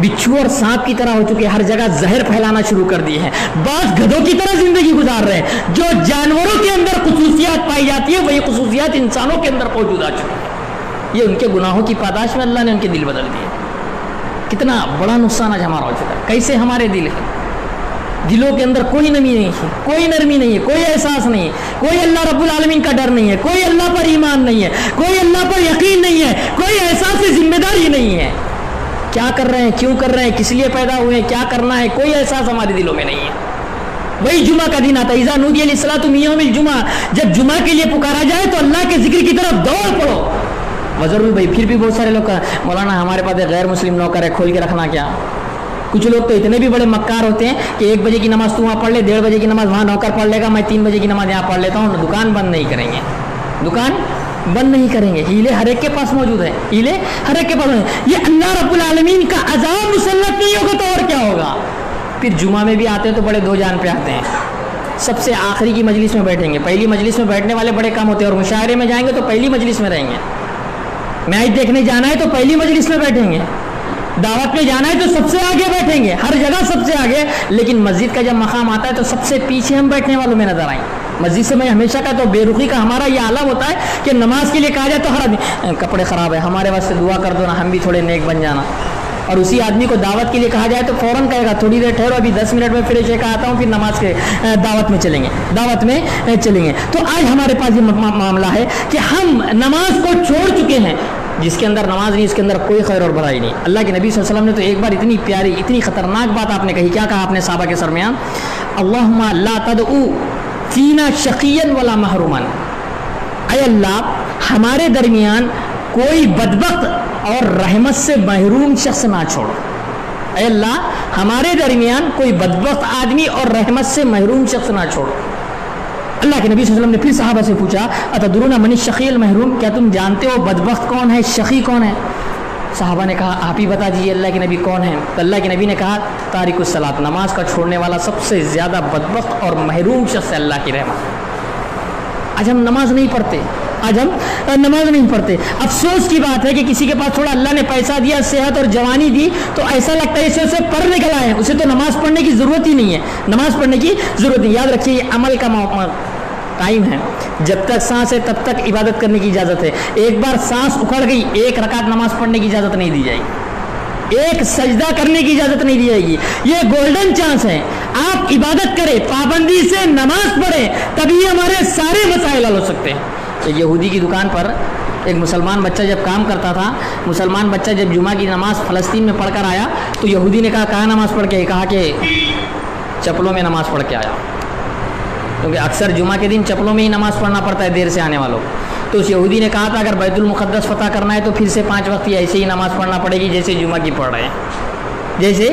بچھو اور سانپ کی طرح ہو چکے، ہر جگہ زہر پھیلانا شروع کر دیے ہیں. بعض گدھوں کی طرح زندگی گزار رہے ہیں. جو جانوروں کے اندر خصوصیات پائی جاتی ہے وہی خصوصیات انسانوں کے اندر موجود آ چکی ہیں. یہ ان کے گناہوں کی پاداش میں اللہ نے ان کے دل بدل دیے. کتنا بڑا نقصان آج ہمارا ہو چکا ہے. کیسے ہمارے دل ہے، دلوں کے اندر کوئی نمی نہیں ہے، کوئی نرمی نہیں ہے، کوئی احساس نہیں ہے، کوئی اللہ رب العالمین کا ڈر نہیں ہے، کوئی اللہ پر ایمان نہیں ہے، کوئی اللہ پر یقین نہیں ہے، کوئی احساس ذمہ داری نہیں ہے. کیا کر رہے ہیں، کیوں کر رہے ہیں، کس لیے پیدا ہوئے ہیں، کیا کرنا ہے، کوئی احساس ہمارے دلوں میں نہیں ہے. وہی جمعہ کا دن آتا ہے، اذا نودی للصلاۃ من یوم الجمعہ، جب جمعہ کے لیے پکارا جائے تو اللہ کے ذکر کی طرف دوڑ پڑو. ضرور بھائی پھر بھی بہت سارے لوگ مولانا ہمارے پاس ایک غیر مسلم نوکر ہے، کھول کے رکھنا کیا. کچھ لوگ تو اتنے بھی بڑے مکار ہوتے ہیں کہ 1 بجے کی نماز تو وہاں پڑھ لے، 1:30 بجے کی نماز وہاں نوکر پڑھ لے گا، میں 3 بجے کی نماز یہاں پڑھ لیتا ہوں. دکان بند نہیں کریں گے، دکان بند نہیں کریں گے. ہیلے ہر ایک کے پاس موجود ہے، ہیلے ہر ایک کے پاس موجود ہے. یہ اللہ رب العالمین کا عذاب مسلط نہیں ہوگا تو اور کیا ہوگا. پھر جمعہ میں بھی آتے ہیں تو بڑے 2 جان پہ آتے ہیں. سب سے آخری کی مجلس میں بیٹھیں گے. پہلی مجلس میں بیٹھنے والے بڑے کم ہوتے ہیں، اور مشاعرے میں جائیں گے تو پہلی مجلس میں رہیں گے. میچ دیکھنے جانا ہے تو پہلی مجلس میں بیٹھیں گے. دعوت میں جانا ہے تو سب سے آگے بیٹھیں گے، ہر جگہ سب سے آگے. لیکن مسجد کا جب مقام آتا ہے تو سب سے پیچھے ہم بیٹھنے والوں میں نظر آئیں. مسجد سے میں ہمیشہ کہتا ہوں، بے رخی کا ہمارا یہ عالم ہوتا ہے کہ نماز کے لیے کہا جائے تو ہر آدمی کپڑے خراب ہے، ہمارے واسطے دعا کر دو نا، ہم بھی تھوڑے نیک بن جانا. اور اسی آدمی کو دعوت کے لیے کہا جائے تو فوراً کہے گا تھوڑی دیر ٹھہرو، ابھی 10 منٹ میں فریش ہو کے آتا ہوں، پھر نماز کے دعوت میں چلیں گے، دعوت میں چلیں گے. تو آج ہمارے پاس یہ معاملہ ہے کہ ہم نماز کو چھوڑ چکے ہیں. جس کے اندر نماز نہیں اس کے اندر کوئی خیر اور بھلائی نہیں. اللہ کے نبی صلی اللہ علیہ وسلم نے تو ایک بار اتنی پیاری اتنی خطرناک بات آپ نے کہی. کیا کہا آپ نے صحابہ کے درمیان؟ اللہم لا تدعو فینا شقیا ولا محروما. اے اللہ ہمارے درمیان کوئی بدبخت اور رحمت سے محروم شخص نہ چھوڑو. اے اللہ ہمارے درمیان کوئی بدبخت آدمی اور رحمت سے محروم شخص نہ چھوڑو. اللہ کے نبی صلی اللہ علیہ وسلم نے پھر صحابہ سے پوچھا اتدرون من الشقی المحروم، کیا تم جانتے ہو بدبخت کون ہے، شقی کون ہے؟ صحابہ نے کہا آپ ہی بتا دیجیے اللہ کے نبی کون ہے. تو اللہ کے نبی نے کہا تارک الصلاۃ، نماز کا چھوڑنے والا سب سے زیادہ بدبخت اور محروم شخص ہے اللہ کی رحمت. آج ہم نماز نہیں پڑھتے، آج ہم نماز نہیں پڑھتے. افسوس کی بات ہے کہ کسی کے پاس تھوڑا اللہ نے پیسہ دیا، صحت اور جوانی دی، تو ایسا لگتا ہے اسے پڑھ نکل آئے، اسے تو نماز پڑھنے کی ضرورت ہی نہیں ہے، نماز پڑھنے کی ضرورت نہیں. یاد رکھیے یہ عمل کا ٹائم ہے. جب تک سانس ہے تب تک عبادت کرنے کی اجازت ہے. ایک بار سانس اکھڑ گئی، 1 رکعت نماز پڑھنے کی اجازت نہیں دی جائے گی، 1 سجدہ کرنے کی اجازت نہیں دی جائے گی. یہ گولڈن چانس ہے، آپ عبادت کریں، پابندی سے نماز پڑھیں، تبھی ہمارے سارے مسائل حل ہو سکتے ہیں. ایک یہودی کی دکان پر ایک مسلمان بچہ جب کام کرتا تھا، مسلمان بچہ جب جمعہ کی نماز فلسطین میں پڑھ کر آیا تو یہودی نے کہا کہاں نماز پڑھ کے؟ کہا کہ چپلوں میں نماز پڑھ کے آیا. کیونکہ اکثر جمعہ کے دن چپلوں میں ہی نماز پڑھنا پڑتا ہے دیر سے آنے والوں. تو اس یہودی نے کہا تھا اگر بیت المقدس فتح کرنا ہے تو پھر سے 5 وقت ایسے ہی نماز پڑھنا پڑے گی جیسے جمعہ کی پڑھ رہے ہیں، جیسے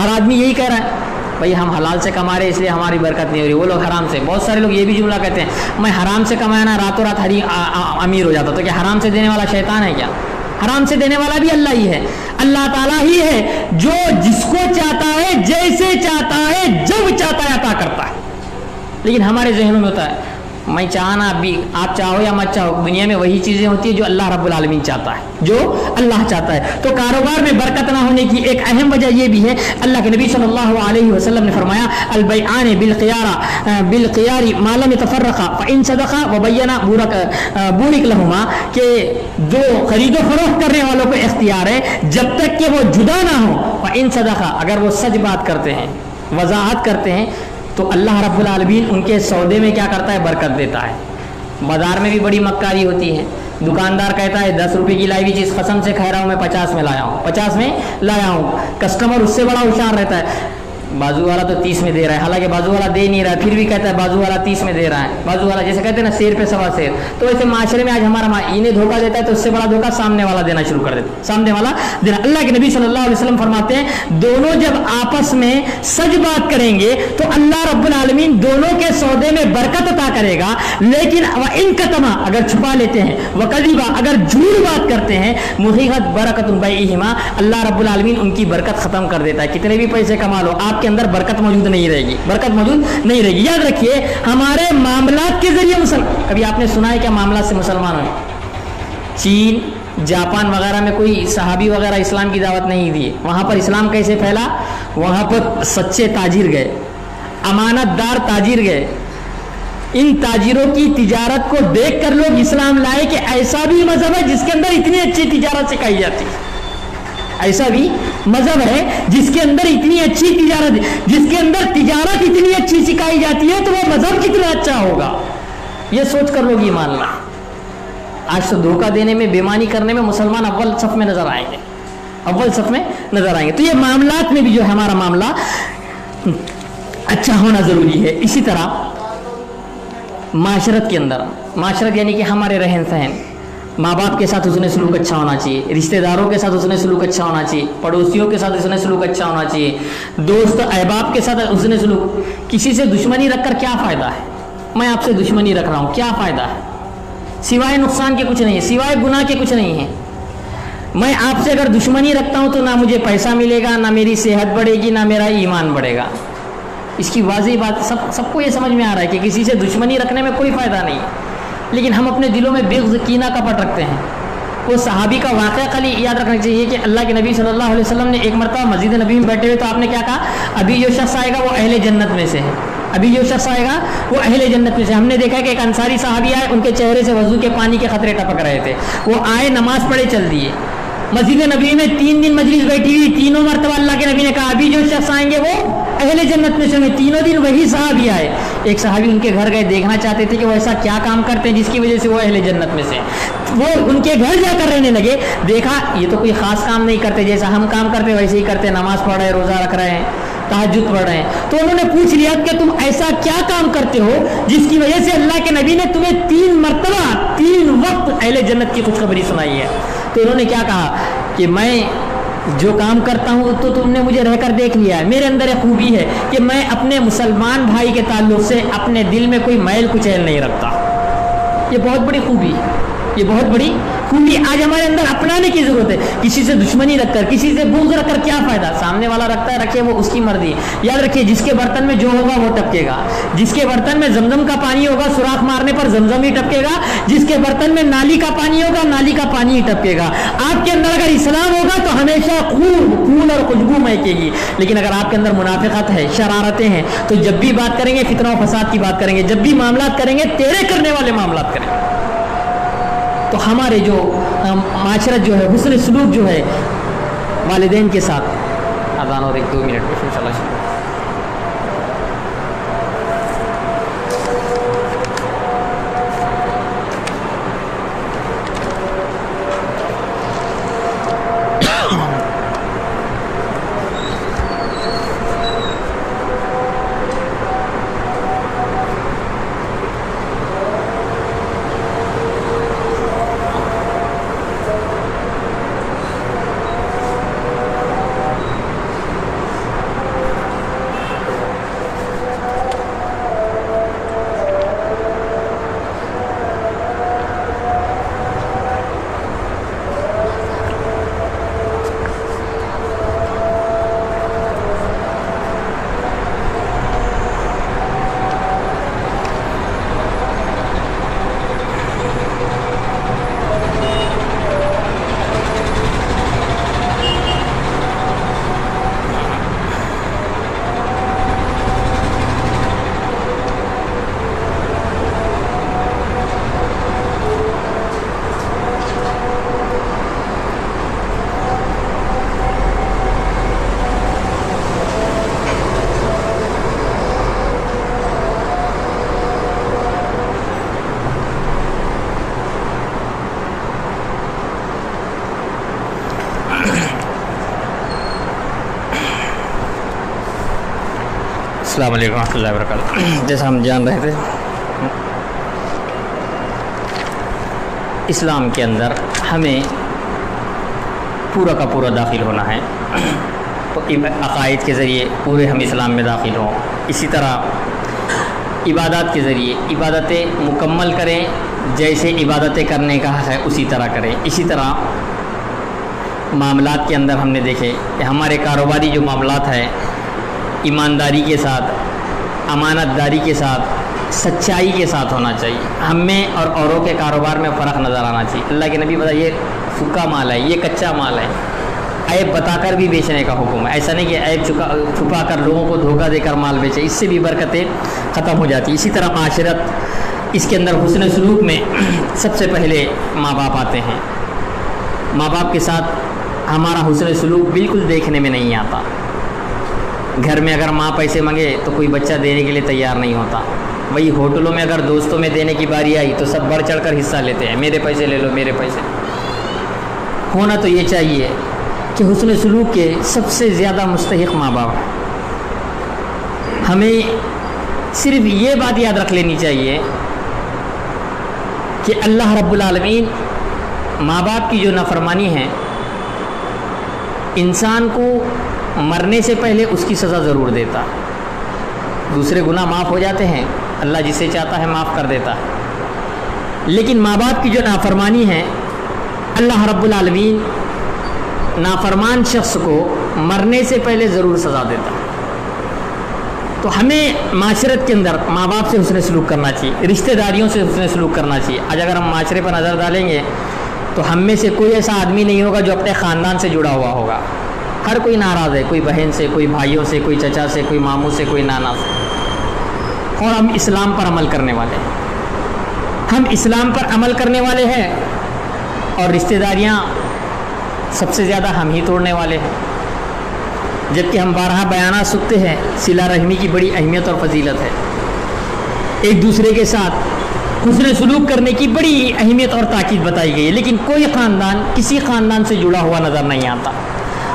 ہر آدمی یہی کہہ رہا ہے بھائی ہم حلال سے کما رہے ہیں اس لیے ہماری برکت نہیں ہو رہی, وہ لوگ حرام سے. بہت سارے لوگ یہ بھی جملہ کہتے ہیں میں حرام سے کمایا نا راتوں رات امیر ہو جاتا. تو کیا حرام سے دینے والا شیطان ہے کیا؟ حرام سے دینے والا بھی اللہ ہی ہے. اللہ تعالیٰ ہی ہے جو جس کو چاہتا ہے جیسے چاہتا ہے جب چاہتا ہے عطا کرتا ہے. لیکن ہمارے ذہنوں میں ہوتا ہے میں چاہنا بھی آپ چاہو یا مت چاہو, دنیا میں وہی چیزیں ہوتی ہیں جو اللہ رب العالمین چاہتا ہے, جو اللہ چاہتا ہے. تو کاروبار میں برکت نہ ہونے کی ایک اہم وجہ یہ بھی ہے, اللہ کے نبی صلی اللہ علیہ وسلم نے فرمایا البیعان بالخیار ما لم يتفرقا فان صدقا وبینا بورک لهما, کہ دو خرید و فروخت کرنے والوں کو اختیار ہے جب تک کہ وہ جدا نہ ہو. فان صدقا, اگر وہ سچ بات کرتے ہیں وضاحت کرتے ہیں تو اللہ رب العالمین ان کے سودے میں کیا کرتا ہے برکت دیتا ہے. بازار میں بھی بڑی مکاری ہوتی ہے, دکاندار کہتا ہے 10 روپے کی لائی ہوئی چیز قسم سے کہہ رہا ہوں میں 50 میں لایا ہوں, 50 میں لایا ہوں. کسٹمر اس سے بڑا ہوشیار رہتا ہے, بازو والا تو 30 میں دے رہا ہے, حالانکہ بازو والا دے نہیں رہا ہے, پھر بھی کہتا ہے بازو والا 30 میں دے رہا ہے. بازو والا جیسے کہتے ہیں نا سیر پہ سوا سیر, تو ایسے معاشرے میں آج ہمارا انہیں دھوکہ دیتا ہے تو اس سے بڑا دھوکہ سامنے والا دینا شروع کر دیتا ہے, سامنے والا دینا. اللہ کے نبی صلی اللہ علیہ وسلم فرماتے ہیں دونوں جب آپس میں سچ بات کریں گے تو اللہ رب العالمین دونوں کے سودے میں برکت عطا کرے گا. لیکن ان کتما, اگر چھپا لیتے ہیں, وکذبا, اگر جھوٹ بات کرتے ہیں, محیحت برکت بیعہما, اللہ رب العالمین ان کی برکت ختم کر دیتا ہے. کتنے بھی پیسے کما لو آپ کے اندر برکت موجود نہیں رہے گی, برکت موجود نہیں رہے گی. یاد رکھیے ہمارے معاملات کے ذریعے کبھی آپ نے سنا ہے کیا معاملات سے مسلمان ہوئے؟ چین, جاپان وغیرہ میں کوئی صحابی وغیرہ اسلام کی دعوت نہیں دی, وہاں پر اسلام کیسے پھیلا؟ وہاں پر سچے تاجر گئے, امانت دار تاجر گئے, ان تاجروں کی تجارت کو دیکھ کر لوگ اسلام لائے کہ ایسا بھی مذہب ہے جس کے اندر اتنی اچھی تجارت سکھائی جاتی ہے, ایسا بھی مذہب ہے جس کے اندر اتنی اچھی تجارت, جس کے اندر تجارت اتنی اچھی سکھائی جاتی ہے, تو وہ مذہب کتنا اچھا ہوگا. یہ سوچ کر لوگ ایمان لائیں. آج تو دھوکہ دینے میں, بےمانی کرنے میں مسلمان اول صف میں نظر آئیں گے, اول صف میں نظر آئیں گے. تو یہ معاملات میں بھی جو ہے ہمارا معاملہ اچھا ہونا ضروری ہے. اسی طرح معاشرت کے اندر, معاشرت یعنی کہ ہمارے رہن سہن, ماں باپ کے ساتھ حسن سلوک اچھا ہونا چاہیے, رشتہ داروں کے ساتھ حسن سلوک اچھا ہونا چاہیے, پڑوسیوں کے ساتھ حسن سلوک اچھا ہونا چاہیے, دوست احباب کے ساتھ حسن سلوک. کسی سے دشمنی رکھ کر کیا فائدہ ہے؟ میں آپ سے دشمنی رکھ رہا ہوں, کیا فائدہ ہے؟ سوائے نقصان کے کچھ نہیں ہے, سوائے گناہ کے کچھ نہیں ہے. میں آپ سے اگر دشمنی رکھتا ہوں تو نہ مجھے پیسہ ملے گا, نہ میری صحت بڑھے گی, نہ میرا ایمان بڑھے گا. اس کی واضح بات سب کو یہ سمجھ میں آ رہا ہے کہ کسی سے دشمنی رکھنے میں کوئی فائدہ نہیں ہے. لیکن ہم اپنے دلوں میں بغض کینہ کپٹ رکھتے ہیں. وہ صحابی کا واقعہ خالی یاد رکھنا چاہیے کہ اللہ کے نبی صلی اللہ علیہ وسلم نے ایک مرتبہ مسجد نبی میں بیٹھے ہوئے تو آپ نے کیا کہا, ابھی جو شخص آئے گا وہ اہل جنت میں سے ہے, ابھی جو شخص آئے گا وہ اہل جنت میں سے. ہم نے دیکھا کہ ایک انصاری صحابی آئے, ان کے چہرے سے وضو کے پانی کے قطرے ٹپک رہے تھے. وہ آئے, نماز پڑھے, چل دیے. مسجد نبی میں 3 دن مجلس بیٹھی ہوئی, تینوں مرتبہ اللہ کے نبی نے کہا ابھی جو شخص آئیں گے وہ اہل جنت میں سے ہوں گے. تینوں دن وہی صحابی آئے. ایک صحابی ان کے گھر گئے, دیکھنا چاہتے تھے کہ وہ ایسا کیا کام کرتے ہیں جس کی وجہ سے وہ اہل جنت میں سے. وہ ان کے گھر جا کر رہنے لگے, دیکھا یہ تو کوئی خاص کام نہیں کرتے, جیسا ہم کام کرتے ویسے ہی کرتے, نماز پڑھ رہے, روزہ رکھ رہے ہیں, تہجد پڑھ رہے ہیں. تو انہوں نے پوچھ لیا کہ تم ایسا کیا کام کرتے ہو جس کی وجہ سے اللہ کے نبی نے تمہیں 3 مرتبہ 3 وقت اہل جنت کی خوشخبری سنائی ہے. تو انہوں نے کیا کہا کہ میں جو کام کرتا ہوں تو تم نے مجھے رہ کر دیکھ لیا ہے. میرے اندر ایک خوبی ہے کہ میں اپنے مسلمان بھائی کے تعلق سے اپنے دل میں کوئی میل کچیل نہیں رکھتا. یہ بہت بڑی خوبی ہے, یہ بہت بڑی خوبی آج ہمارے اندر اپنانے کی ضرورت ہے. کسی سے دشمنی رکھ کر, کسی سے بغض رکھ کر کیا فائدہ؟ سامنے والا رکھتا ہے, رکھے, وہ اس کی مرضی. یاد رکھیے جس کے برتن میں جو ہوگا وہ ٹپکے گا. جس کے برتن میں زمزم کا پانی ہوگا, سوراخ مارنے پر زمزم ہی ٹپکے گا. جس کے برتن میں نالی کا پانی ہوگا, نالی کا پانی ہی ٹپکے گا. آپ کے اندر اگر اسلام ہوگا تو ہمیشہ خون اور خوشبو مہکے گی. لیکن اگر آپ کے اندر منافقت ہے, شرارتیں ہیں, تو جب بھی بات کریں گے فتنہ و فساد کی بات کریں گے, جب بھی معاملات کریں گے تیرے کرنے والے معاملات کریں گے. تو ہمارے جو معاشرت جو ہے, حسن سلوک جو ہے والدین کے ساتھ. اذان اور 1-2 منٹ میں انشاءاللہ شروع. السلام علیکم ورحمۃ اللہ وبرکاتہ. جیسا ہم جان رہے تھے اسلام کے اندر ہمیں پورا کا پورا داخل ہونا ہے، تو عقائد کے ذریعے پورے ہم اسلام میں داخل ہوں. اسی طرح عبادات کے ذریعے عبادتیں مکمل کریں، جیسے عبادتیں کرنے کا ہے اسی طرح کریں. اسی طرح معاملات کے اندر ہم نے دیکھے کہ ہمارے کاروباری جو معاملات ہیں ایمانداری کے ساتھ، امانت داری کے ساتھ، سچائی کے ساتھ ہونا چاہیے. ہم میں اور اوروں کے کاروبار میں فرق نظر آنا چاہیے. اللہ کے نبی بتا یہ پھکا مال ہے، یہ کچا مال ہے، عیب بتا کر بھی بیچنے کا حکم ہے. ایسا نہیں کہ عیب چھپا کر لوگوں کو دھوکہ دے کر مال بیچے، اس سے بھی برکتیں ختم ہو جاتی. اسی طرح معاشرت، اس کے اندر حسن سلوک میں سب سے پہلے ماں باپ آتے ہیں. ماں باپ کے ساتھ ہمارا حسن سلوک بالکل دیکھنے میں نہیں آتا. گھر میں اگر ماں پیسے مانگے تو کوئی بچہ دینے کے لیے تیار نہیں ہوتا. وہی ہوٹلوں میں اگر دوستوں میں دینے کی باری آئی تو سب بڑھ چڑھ کر حصہ لیتے ہیں، میرے پیسے لے لو، میرے پیسے. ہونا تو یہ چاہیے کہ حسن سلوک کے سب سے زیادہ مستحق ماں باپ. ہمیں صرف یہ بات یاد رکھ لینی چاہیے کہ اللہ رب العالمین ماں باپ کی جو نافرمانی ہے، انسان کو مرنے سے پہلے اس کی سزا ضرور دیتا. دوسرے گناہ معاف ہو جاتے ہیں، اللہ جسے چاہتا ہے معاف کر دیتا ہے، لیکن ماں باپ کی جو نافرمانی ہے اللہ رب العالمین نافرمان شخص کو مرنے سے پہلے ضرور سزا دیتا. تو ہمیں معاشرت کے اندر ماں باپ سے حسن سلوک کرنا چاہیے، رشتہ داریوں سے حسن سلوک کرنا چاہیے. آج اگر ہم معاشرے پر نظر ڈالیں گے تو ہم میں سے کوئی ایسا آدمی نہیں ہوگا جو اپنے خاندان سے جڑا ہوا ہوگا. ہر کوئی ناراض ہے، کوئی بہن سے، کوئی بھائیوں سے، کوئی چچا سے، کوئی ماموں سے، کوئی نانا سے. اور ہم اسلام پر عمل کرنے والے ہیں، ہم اسلام پر عمل کرنے والے ہیں، اور رشتہ داریاں سب سے زیادہ ہم ہی توڑنے والے ہیں. جبکہ ہم بارہا بیانات سنتے ہیں صلہ رحمی کی بڑی اہمیت اور فضیلت ہے. ایک دوسرے کے ساتھ حسن سلوک کرنے کی بڑی اہمیت اور تاکید بتائی گئی ہے، لیکن کوئی خاندان کسی خاندان سے جڑا ہوا نظر نہیں آتا.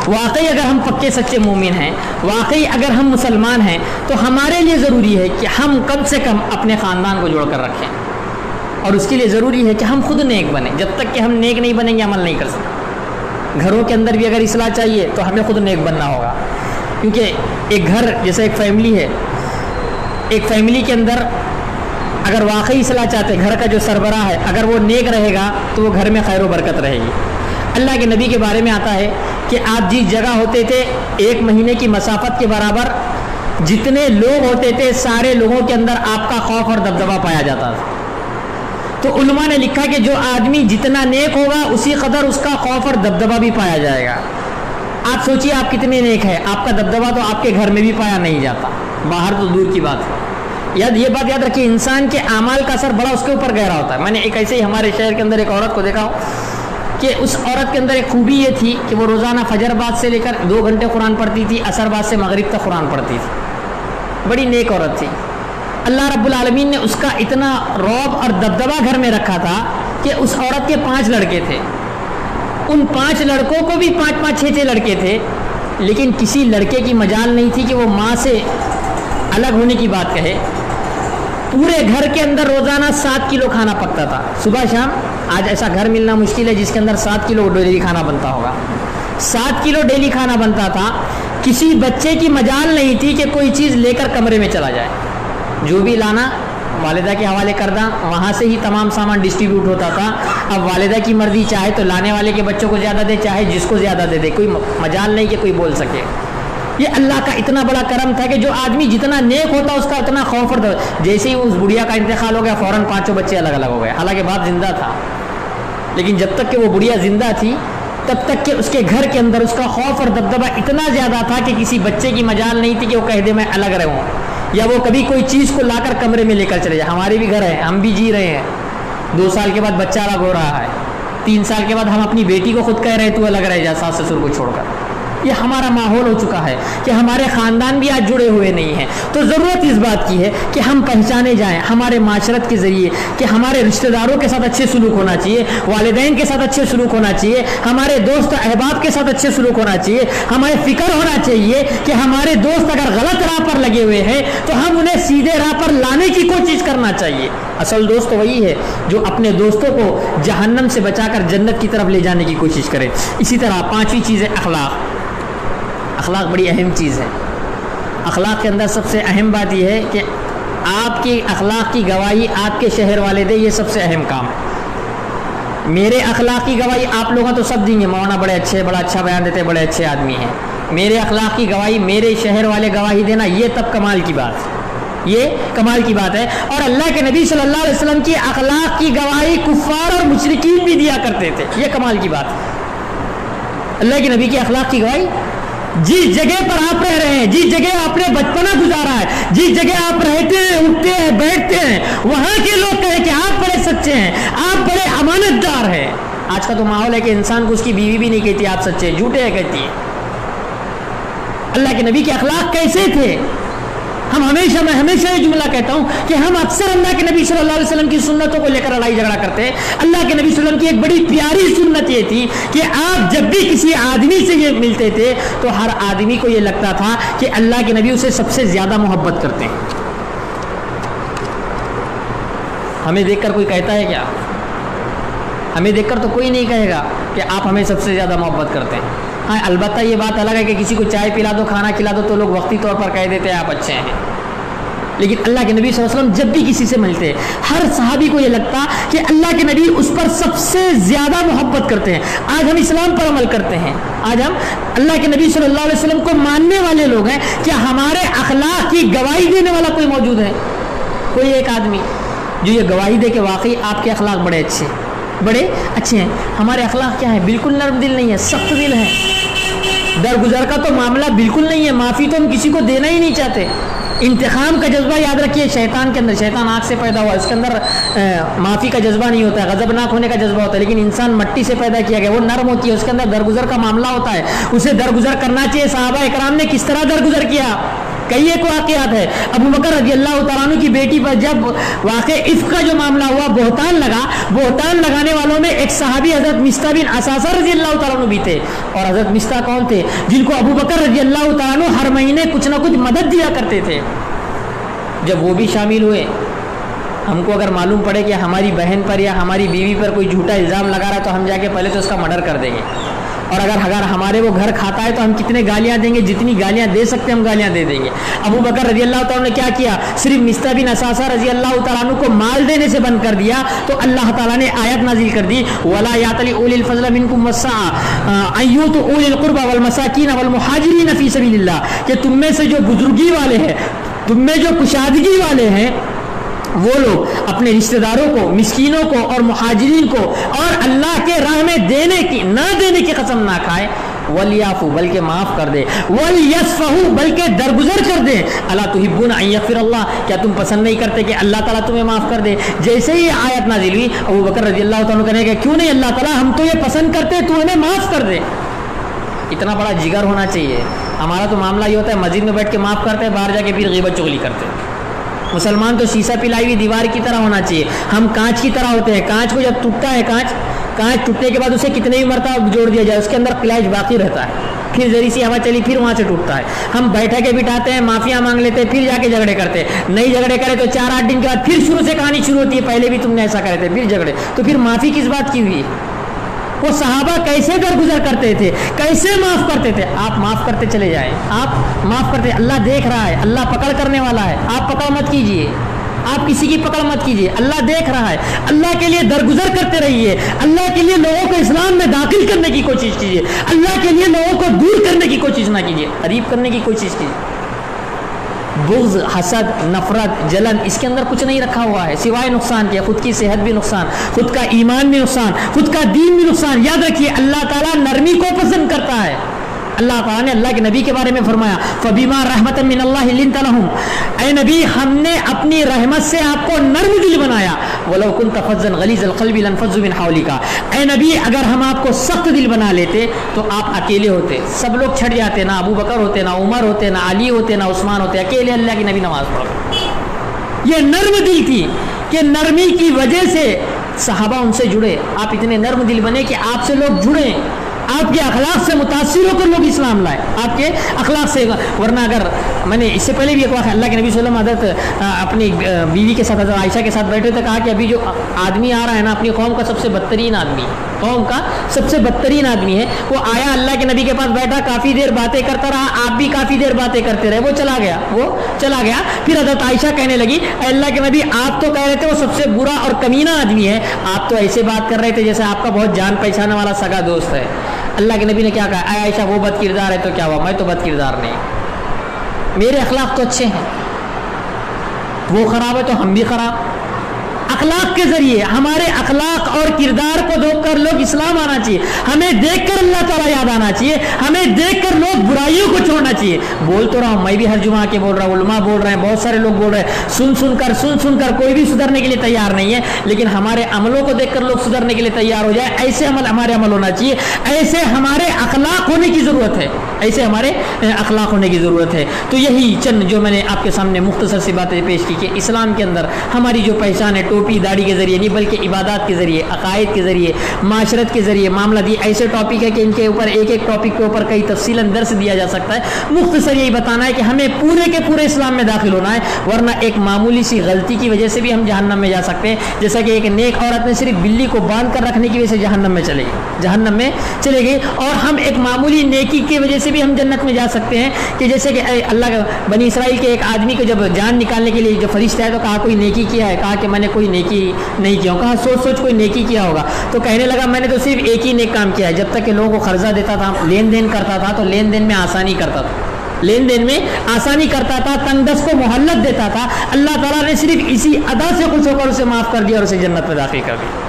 واقعی اگر ہم پکے سچے مومن ہیں، واقعی اگر ہم مسلمان ہیں، تو ہمارے لیے ضروری ہے کہ ہم کم سے کم اپنے خاندان کو جوڑ کر رکھیں. اور اس کے لیے ضروری ہے کہ ہم خود نیک بنیں. جب تک کہ ہم نیک نہیں بنیں گے عمل نہیں کر سکتے. گھروں کے اندر بھی اگر اصلاح چاہیے تو ہمیں خود نیک بننا ہوگا. کیونکہ ایک گھر جیسے ایک فیملی ہے، ایک فیملی کے اندر اگر واقعی اصلاح چاہتے، گھر کا جو سربراہ ہے اگر وہ نیک رہے گا تو وہ گھر میں خیر و برکت رہے گی. اللہ کے نبی کے بارے میں آتا ہے کہ آپ جس جگہ ہوتے تھے 1 مہینے کی مسافت کے برابر جتنے لوگ ہوتے تھے سارے لوگوں کے اندر آپ کا خوف اور دبدبہ پایا جاتا تھا. تو علماء نے لکھا کہ جو آدمی جتنا نیک ہوگا اسی قدر اس کا خوف اور دبدبہ بھی پایا جائے گا. آپ سوچئے آپ کتنے نیک ہیں، آپ کا دبدبہ تو آپ کے گھر میں بھی پایا نہیں جاتا، باہر تو دور کی بات ہے. یہ بات یاد رکھیے، انسان کے اعمال کا اثر بڑا اس کے اوپر گہرا ہوتا ہے. میں نے ایک ایسے ہی ہمارے شہر کے اندر ایک عورت کو دیکھا ہوں کہ اس عورت کے اندر ایک خوبی یہ تھی کہ وہ روزانہ فجر بعد سے لے کر 2 گھنٹے قرآن پڑھتی تھی، عصر بعد سے مغرب تک قرآن پڑھتی تھی. بڑی نیک عورت تھی. اللہ رب العالمین نے اس کا اتنا رعب اور دبدبہ گھر میں رکھا تھا کہ اس عورت کے 5 لڑکے تھے. ان 5 لڑکوں کو بھی 5-5 6-6 لڑکے تھے، لیکن کسی لڑکے کی مجال نہیں تھی کہ وہ ماں سے الگ ہونے کی بات کہے. پورے گھر کے اندر روزانہ 7 کلو کھانا پکتا تھا صبح شام. آج ایسا گھر ملنا مشکل ہے جس کے اندر 7 کلو ڈیلی کھانا بنتا ہوگا. 7 کلو ڈیلی کھانا بنتا تھا. کسی بچے کی مجال نہیں تھی کہ کوئی چیز لے کر کمرے میں چلا جائے. جو بھی لانا والدہ کے حوالے کردہ، وہاں سے ہی تمام سامان ڈسٹریبیوٹ ہوتا تھا. اب والدہ کی مرضی، چاہے تو لانے والے کے بچوں کو زیادہ دے، چاہے جس کو زیادہ دے، کوئی مجال نہیں کہ کوئی بول سکے. یہ اللہ کا اتنا بڑا کرم تھا کہ جو آدمی جتنا نیک ہوتا اس کا اتنا خوف اور جیسے ہی اس بڑھیا کا انتقال ہو گیا فوراً 5 بچے الگ الگ ہو گئے. حالانکہ باپ زندہ تھا، لیکن جب تک کہ وہ بڑھیا زندہ تھی تب تک کہ اس کے گھر کے اندر اس کا خوف اور دبدبہ اتنا زیادہ تھا کہ کسی بچے کی مجال نہیں تھی کہ وہ کہہ دے میں الگ رہوں، یا وہ کبھی کوئی چیز کو لا کر کمرے میں لے کر چلے جائے. ہمارے بھی گھر ہیں، ہم بھی جی رہے ہیں. 2 سال کے بعد بچہ الگ ہو رہا ہے، 3 سال کے بعد ہم اپنی بیٹی کو خود کہہ رہے تو الگ رہ جا ساس سسر کو چھوڑ کر. یہ ہمارا ماحول ہو چکا ہے کہ ہمارے خاندان بھی آج جڑے ہوئے نہیں ہیں. تو ضرورت اس بات کی ہے کہ ہم پہچانے جائیں ہمارے معاشرت کے ذریعے کہ ہمارے رشتہ داروں کے ساتھ اچھے سلوک ہونا چاہیے, والدین کے ساتھ اچھے سلوک ہونا چاہیے, ہمارے دوست احباب کے ساتھ اچھے سلوک ہونا چاہیے. ہمیں فکر ہونا چاہیے کہ ہمارے دوست اگر غلط راہ پر لگے ہوئے ہیں تو ہم انہیں سیدھے راہ پر لانے کی کوشش کرنا چاہیے. اصل دوست وہی ہے جو اپنے دوستوں کو جہنم سے بچا کر جنت کی طرف لے جانے کی کوشش کرے. اسی طرح پانچویں چیز ہے اخلاق. اخلاق بڑی اہم چیز ہے. اخلاق کے اندر سب سے اہم بات یہ ہے کہ آپ کی اخلاق کی گواہی آپ کے شہر والے دیں. یہ سب سے اہم کام ہے. میرے اخلاق کی گواہی آپ لوگوں تو سب دیں گے, مولانا بڑے اچھے, بڑا اچھا بیان دیتے, بڑے اچھے آدمی ہیں. میرے اخلاق کی گواہی میرے شہر والے گواہی دینا, یہ تب کمال کی بات ہے, یہ کمال کی بات ہے. اور اللہ کے نبی صلی اللہ علیہ وسلم کی اخلاق کی گواہی کفار اور مشرکین بھی دیا کرتے تھے. یہ کمال کی بات ہے. اللہ کے نبی کی اخلاق کی گواہی, جس جگہ پر آپ رہ رہے ہیں, جس جگہ آپ نے بچپنا گزارا ہے, جس جگہ آپ رہتے ہیں, اٹھتے ہیں, بیٹھتے ہیں, وہاں کے لوگ کہیں کہ آپ بڑے سچے ہیں, آپ بڑے امانت دار ہیں. آج کا تو ماحول ہے کہ انسان کو اس کی بیوی بھی نہیں کہتی آپ سچے, جھوٹے ہیں کہتی ہے. اللہ کے نبی کے اخلاق کیسے تھے؟ میں ہمیشہ یہ جملہ کہتا ہوں کہ ہم اکثر اللہ کے نبی صلی اللہ علیہ وسلم کی سنتوں کو لے کر لڑائی جھگڑا کرتے ہیں. اللہ کے نبی صلی اللہ علیہ وسلم کی ایک بڑی پیاری سنت یہ تھی کہ آپ جب بھی کسی آدمی سے یہ ملتے تھے تو ہر آدمی کو یہ لگتا تھا کہ اللہ کے نبی اسے سب سے زیادہ محبت کرتے ہیں. ہمیں دیکھ کر کوئی کہتا ہے کیا؟ ہمیں دیکھ کر تو کوئی نہیں کہے گا کہ آپ ہمیں سب سے زیادہ محبت کرتے ہیں. ہاں البتہ یہ بات الگ ہے کہ کسی کو چائے پلا دو, کھانا کھلا دو تو لوگ وقتی طور پر کہہ دیتے ہیں آپ اچھے ہیں. لیکن اللہ کے نبی صلی اللہ علیہ وسلم جب بھی کسی سے ملتے, ہر صحابی کو یہ لگتا کہ اللہ کے نبی اس پر سب سے زیادہ محبت کرتے ہیں. آج ہم اسلام پر عمل کرتے ہیں, آج ہم اللہ کے نبی صلی اللہ علیہ وسلم کو ماننے والے لوگ ہیں. کیا ہمارے اخلاق کی گواہی دینے والا کوئی موجود ہے؟ کوئی ایک آدمی جو یہ گواہی دے کہ واقعی آپ کے اخلاق بڑے اچھے ہیں, بڑے اچھے ہیں. ہمارے اخلاق کیا ہے؟ بالکل نرم دل نہیں ہے, سخت دل ہے. درگزر کا تو معاملہ بالکل نہیں ہے, معافی تو ہم کسی کو دینا ہی نہیں چاہتے. انتقام کا جذبہ یاد رکھیے شیطان کے اندر, شیطان آنکھ سے پیدا ہوا, اس کے اندر معافی کا جذبہ نہیں ہوتا ہے, غضبناک ہونے کا جذبہ ہوتا ہے. لیکن انسان مٹی سے پیدا کیا گیا, وہ نرم ہوتی ہے, اس کے اندر درگزر کا معاملہ ہوتا ہے, اسے درگزر کرنا چاہیے. صحابہ اکرام نے کس طرح درگزر کیا, کئی ایک واقعات ہے. ابو بکر رضی اللہ تعالیٰ عنہ کی بیٹی پر جب واقع عفق کا جو معاملہ ہوا, بہتان لگا, بہتان لگانے والوں میں ایک صحابی حضرت مصطح بن اساسہ رضی اللہ تعالیٰ عنہ بھی تھے. اور حضرت مصطح کون تھے؟ جن کو ابو بکر رضی اللہ تعالیٰ عنہ ہر مہینے کچھ نہ کچھ مدد دیا کرتے تھے. جب وہ بھی شامل ہوئے, ہم کو اگر معلوم پڑے کہ ہماری بہن پر یا ہماری بیوی پر کوئی جھوٹا الزام لگا رہا ہے تو ہم جا کے پہلے تو اس کا مرڈر کر دیں گے. اور اگر ہمارے وہ گھر کھاتا ہے تو ہم کتنے گالیاں دیں گے, جتنی گالیاں دے سکتے ہم گالیاں دے دیں گے. ابو بکر رضی اللہ تعالیٰ نے کیا کیا؟ صرف مصطح بن اساسہ رضی اللہ تعالیٰ عنہ کو مال دینے سے بند کر دیا تو اللہ تعالیٰ نے آیت نازل کر دی, وَلَا يَعْتَلِ أُولِي الْفَضْلِ مِنْكُمْ وَالسَّعَةِ أَن يُؤْتُوا أُولِي الْقُرْبَى وَالْمَسَاكِينَ وَالْمُهَاجِرِينَ فِي سَبِيلِ اللَّهِ, کہ تم میں سے جو بزرگی والے ہیں, تم میں جو کشادگی والے ہیں, وہ لوگ اپنے رشتہ داروں کو, مسکینوں کو اور مہاجرین کو اور اللہ کے راہ میں دینے کی نہ دینے کی قسم نہ کھائے. وَلْيَعْفُوا, بلکہ معاف کر دے. وَلْيَصْفَحُوا, بلکہ درگزر کر دے. أَلَا تُحِبُّونَ أَن يَغْفِرَ اللَّهُ, کیا تم پسند نہیں کرتے کہ اللہ تعالیٰ تمہیں معاف کر دے؟ جیسے ہی یہ آیت نازل ہوئی, ابو بکر رضی اللہ تعالیٰ کہنے کہ کیوں نہیں اللہ تعالیٰ, ہم تو یہ پسند کرتے, تو ہمیں معاف کر دے. اتنا بڑا جگر ہونا چاہیے. ہمارا تو معاملہ یہ ہوتا ہے مسجد میں بیٹھ کے معاف کرتے ہیں, باہر جا کے پھر غیبت چغلی کرتے ہیں. مسلمان تو شیشہ پلائی ہوئی دیوار کی طرح ہونا چاہیے. ہم کانچ کی طرح ہوتے ہیں. کانچ کو جب ٹوٹتا ہے, کانچ ٹوٹنے کے بعد اسے کتنے ہی مرتبہ جوڑ دیا جائے, اس کے اندر کلیج باقی رہتا ہے. پھر ذری سی ہوا چلی, پھر وہاں سے ٹوٹتا ہے. ہم بیٹھے کے بٹھاتے ہیں, معافیاں مانگ لیتے ہیں, پھر جا کے جھگڑے کرتے ہیں. نہیں جھگڑے کرے تو 4-8 دن کے بعد پھر شروع سے کہانی شروع ہوتی ہے, پہلے بھی تم نے ایسا کرے تھے, پھر جھگڑے. تو پھر معافی کس بات کی ہوئی؟ وہ صحابہ کیسے درگزر کرتے تھے, کیسے معاف کرتے تھے. آپ معاف کرتے چلے جائیں, آپ معاف کرتے, اللہ دیکھ رہا ہے, اللہ پکڑ کرنے والا ہے. آپ پکڑ مت کیجئے, آپ کسی کی پکڑ مت کیجئے, اللہ دیکھ رہا ہے. اللہ کے لیے درگزر کرتے رہیے, اللہ کے لیے لوگوں کو اسلام میں داخل کرنے کی کوشش کیجئے, اللہ کے لیے لوگوں کو دور کرنے کی کوشش نہ کیجئے, قریب کرنے کی کوشش کیجئے. بغض, حسد, نفرت, جلن, اس کے اندر کچھ نہیں رکھا ہوا ہے سوائے نقصان کے. خود کی صحت بھی نقصان, خود کا ایمان بھی نقصان, خود کا دین بھی نقصان. یاد رکھیے اللہ تعالیٰ نرمی کو پسند کرتا ہے. اللہ تعالیٰ نے اللہ کے نبی کے بارے میں فرمایا, فَبِمَا رَحْمَةً مِّنَ اللَّهِ لِنْتَ لَهُمْ, اے نبی ہم نے اپنی رحمت سے آپ کو نرم دل بنایا. وَلَوْ كُنْتَ فَظًّا غَلِيظَ الْقَلْبِ لَانفَضُّوا مِنْ حَوْلِكَ، اے نبی اگر ہم آپ کو سخت دل بنا لیتے تو آپ اکیلے ہوتے، سب لوگ چھٹ جاتے، نہ ابو بکر ہوتے، نہ عمر ہوتے، نہ علی ہوتے، نہ عثمان ہوتے، اکیلے اللہ کی نبی نماز پڑھتے۔ یہ نرم دل تھی کہ نرمی کی وجہ سے صحابہ ان سے جڑے۔ آپ اتنے نرم دل بنے کہ آپ سے لوگ جڑیں، آپ کے اخلاق سے متاثر ہو کر لوگ اسلام لائے، آپ کے اخلاق سے۔ ورنہ اگر میں نے اس سے پہلے بھی ایک واقعہ، اللہ کے نبی صلی اللہ علیہ وسلم حضرت اپنی بیوی کے ساتھ، حضرت عائشہ کے ساتھ بیٹھے تھے، کہا کہ ابھی جو آدمی آ رہا ہے نا اپنی قوم کا سب سے بدترین آدمی، قوم کا سب سے بدترین آدمی ہے، وہ آیا اللہ کے نبی کے پاس بیٹھا، کافی دیر باتیں کرتا رہا، آپ بھی کافی دیر باتیں کرتے رہے، وہ چلا گیا۔ پھر حضرت عائشہ کہنے لگی اے اللہ کے نبی آپ تو کہہ رہے تھے وہ سب سے برا اور کمینہ آدمی ہے، آپ تو ایسے بات کر رہے تھے جیسے آپ کا بہت جان پہچانے والا سگا دوست ہے۔ اللہ کے نبی نے کیا کہا، اے عائشہ وہ بد کردار ہے تو کیا ہوا، میں تو بد کردار نہیں، میرے اخلاق تو اچھے ہیں، وہ خراب ہے تو ہم بھی خراب۔ اخلاق کے ذریعے ہمارے اخلاق اور کردار کو دیکھ کر لوگ اسلام آنا چاہیے، ہمیں دیکھ کر اللہ تعالیٰ یاد آنا چاہیے، ہمیں دیکھ کر لوگ برائیوں کو چھوڑنا چاہیے۔ بول تو رہا ہوں، میں بھی ہر جمعہ کے بول رہا ہوں، علماء بول رہے ہیں، بہت سارے لوگ بول رہے ہیں، سن کر کوئی بھی سدھرنے کے لیے تیار نہیں ہے، لیکن ہمارے عملوں کو دیکھ کر لوگ سدھرنے کے لیے تیار ہو جائے، ایسے ہمارے عمل ہونا چاہیے، ایسے ہمارے اخلاق ہونے کی ضرورت ہے، ایسے ہمارے اخلاق ہونے کی ضرورت ہے۔ تو یہی چند جو میں نے آپ کے سامنے مختصر سی باتیں پیش کی کہ اسلام کے اندر ہماری جو پہچان ہے ٹوپی داڑھی کے ذریعے نہیں بلکہ عبادات کے ذریعے، عقائد کے ذریعے، معاشرت کے ذریعے معاملہ دی۔ ایسے ٹاپک ہے کہ ان کے اوپر ایک ٹاپک کے اوپر کئی تفصیلاً درس دیا جا سکتا ہے، مختصر یہی بتانا ہے کہ ہمیں پورے کے پورے اسلام میں داخل ہونا ہے، ورنہ ایک معمولی سی غلطی کی وجہ سے بھی ہم جہنم میں جا سکتے ہیں، جیسا کہ ایک نیک عورت نے صرف بلی کو باندھ کر رکھنے کی وجہ سے جہنم میں چلے گئی، اور ہم ایک معمولی نیکی کی وجہ سے بھی ہم جنت میں جا سکتے ہیں، کہ جیسے کہ اللہ کا بنی اسرائیل کے ایک آدمی کو جب جان نکالنے کے لیے جو فرشتہ ہے تو کہا کوئی نیکی کیا ہے، کہا کہ میں نے کوئی نیکی نہیں کیا، کہا سوچ کوئی نیکی کیا ہوگا، تو کہنے لگا میں نے تو صرف ایک ہی نیک کام کیا ہے، جب تک کہ لوگوں کو قرضہ دیتا تھا، لین دین کرتا تھا، تو لین دین میں آسانی کرتا تھا، تنگ دست کو مہلت دیتا تھا، اللہ تعالیٰ نے صرف اسی ادا سے خوش ہو کر اسے معاف کر دیا اور اسے جنت میں داخل کر دیا۔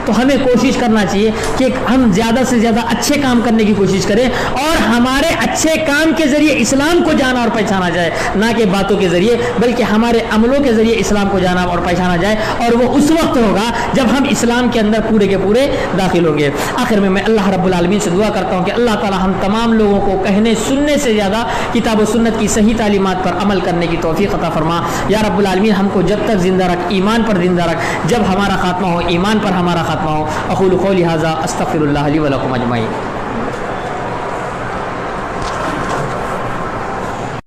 تو ہمیں کوشش کرنا چاہیے کہ ہم زیادہ سے زیادہ اچھے کام کرنے کی کوشش کریں، اور ہمارے اچھے کام کے ذریعے اسلام کو جانا اور پہچانا جائے، نہ کہ باتوں کے ذریعے، بلکہ ہمارے عملوں کے ذریعے اسلام کو جانا اور پہچانا جائے، اور وہ اس وقت ہوگا جب ہم اسلام کے اندر پورے کے پورے داخل ہوں گے۔ آخر میں اللہ رب العالمین سے دعا کرتا ہوں کہ اللہ تعالی ہم تمام لوگوں کو کہنے سننے سے زیادہ کتاب و سنت کی صحیح تعلیمات پر عمل کرنے کی توفیق عطا فرما۔ یا رب العالمین ہم کو جب تک زندہ رکھ، ایمان پر زندہ رکھ، جب ہمارا خاتمہ ہو ایمان پر ہمارا خاتمہ ہو۔ اقول قولی ھذا استغفر اللہ لی ولکم اجمعین۔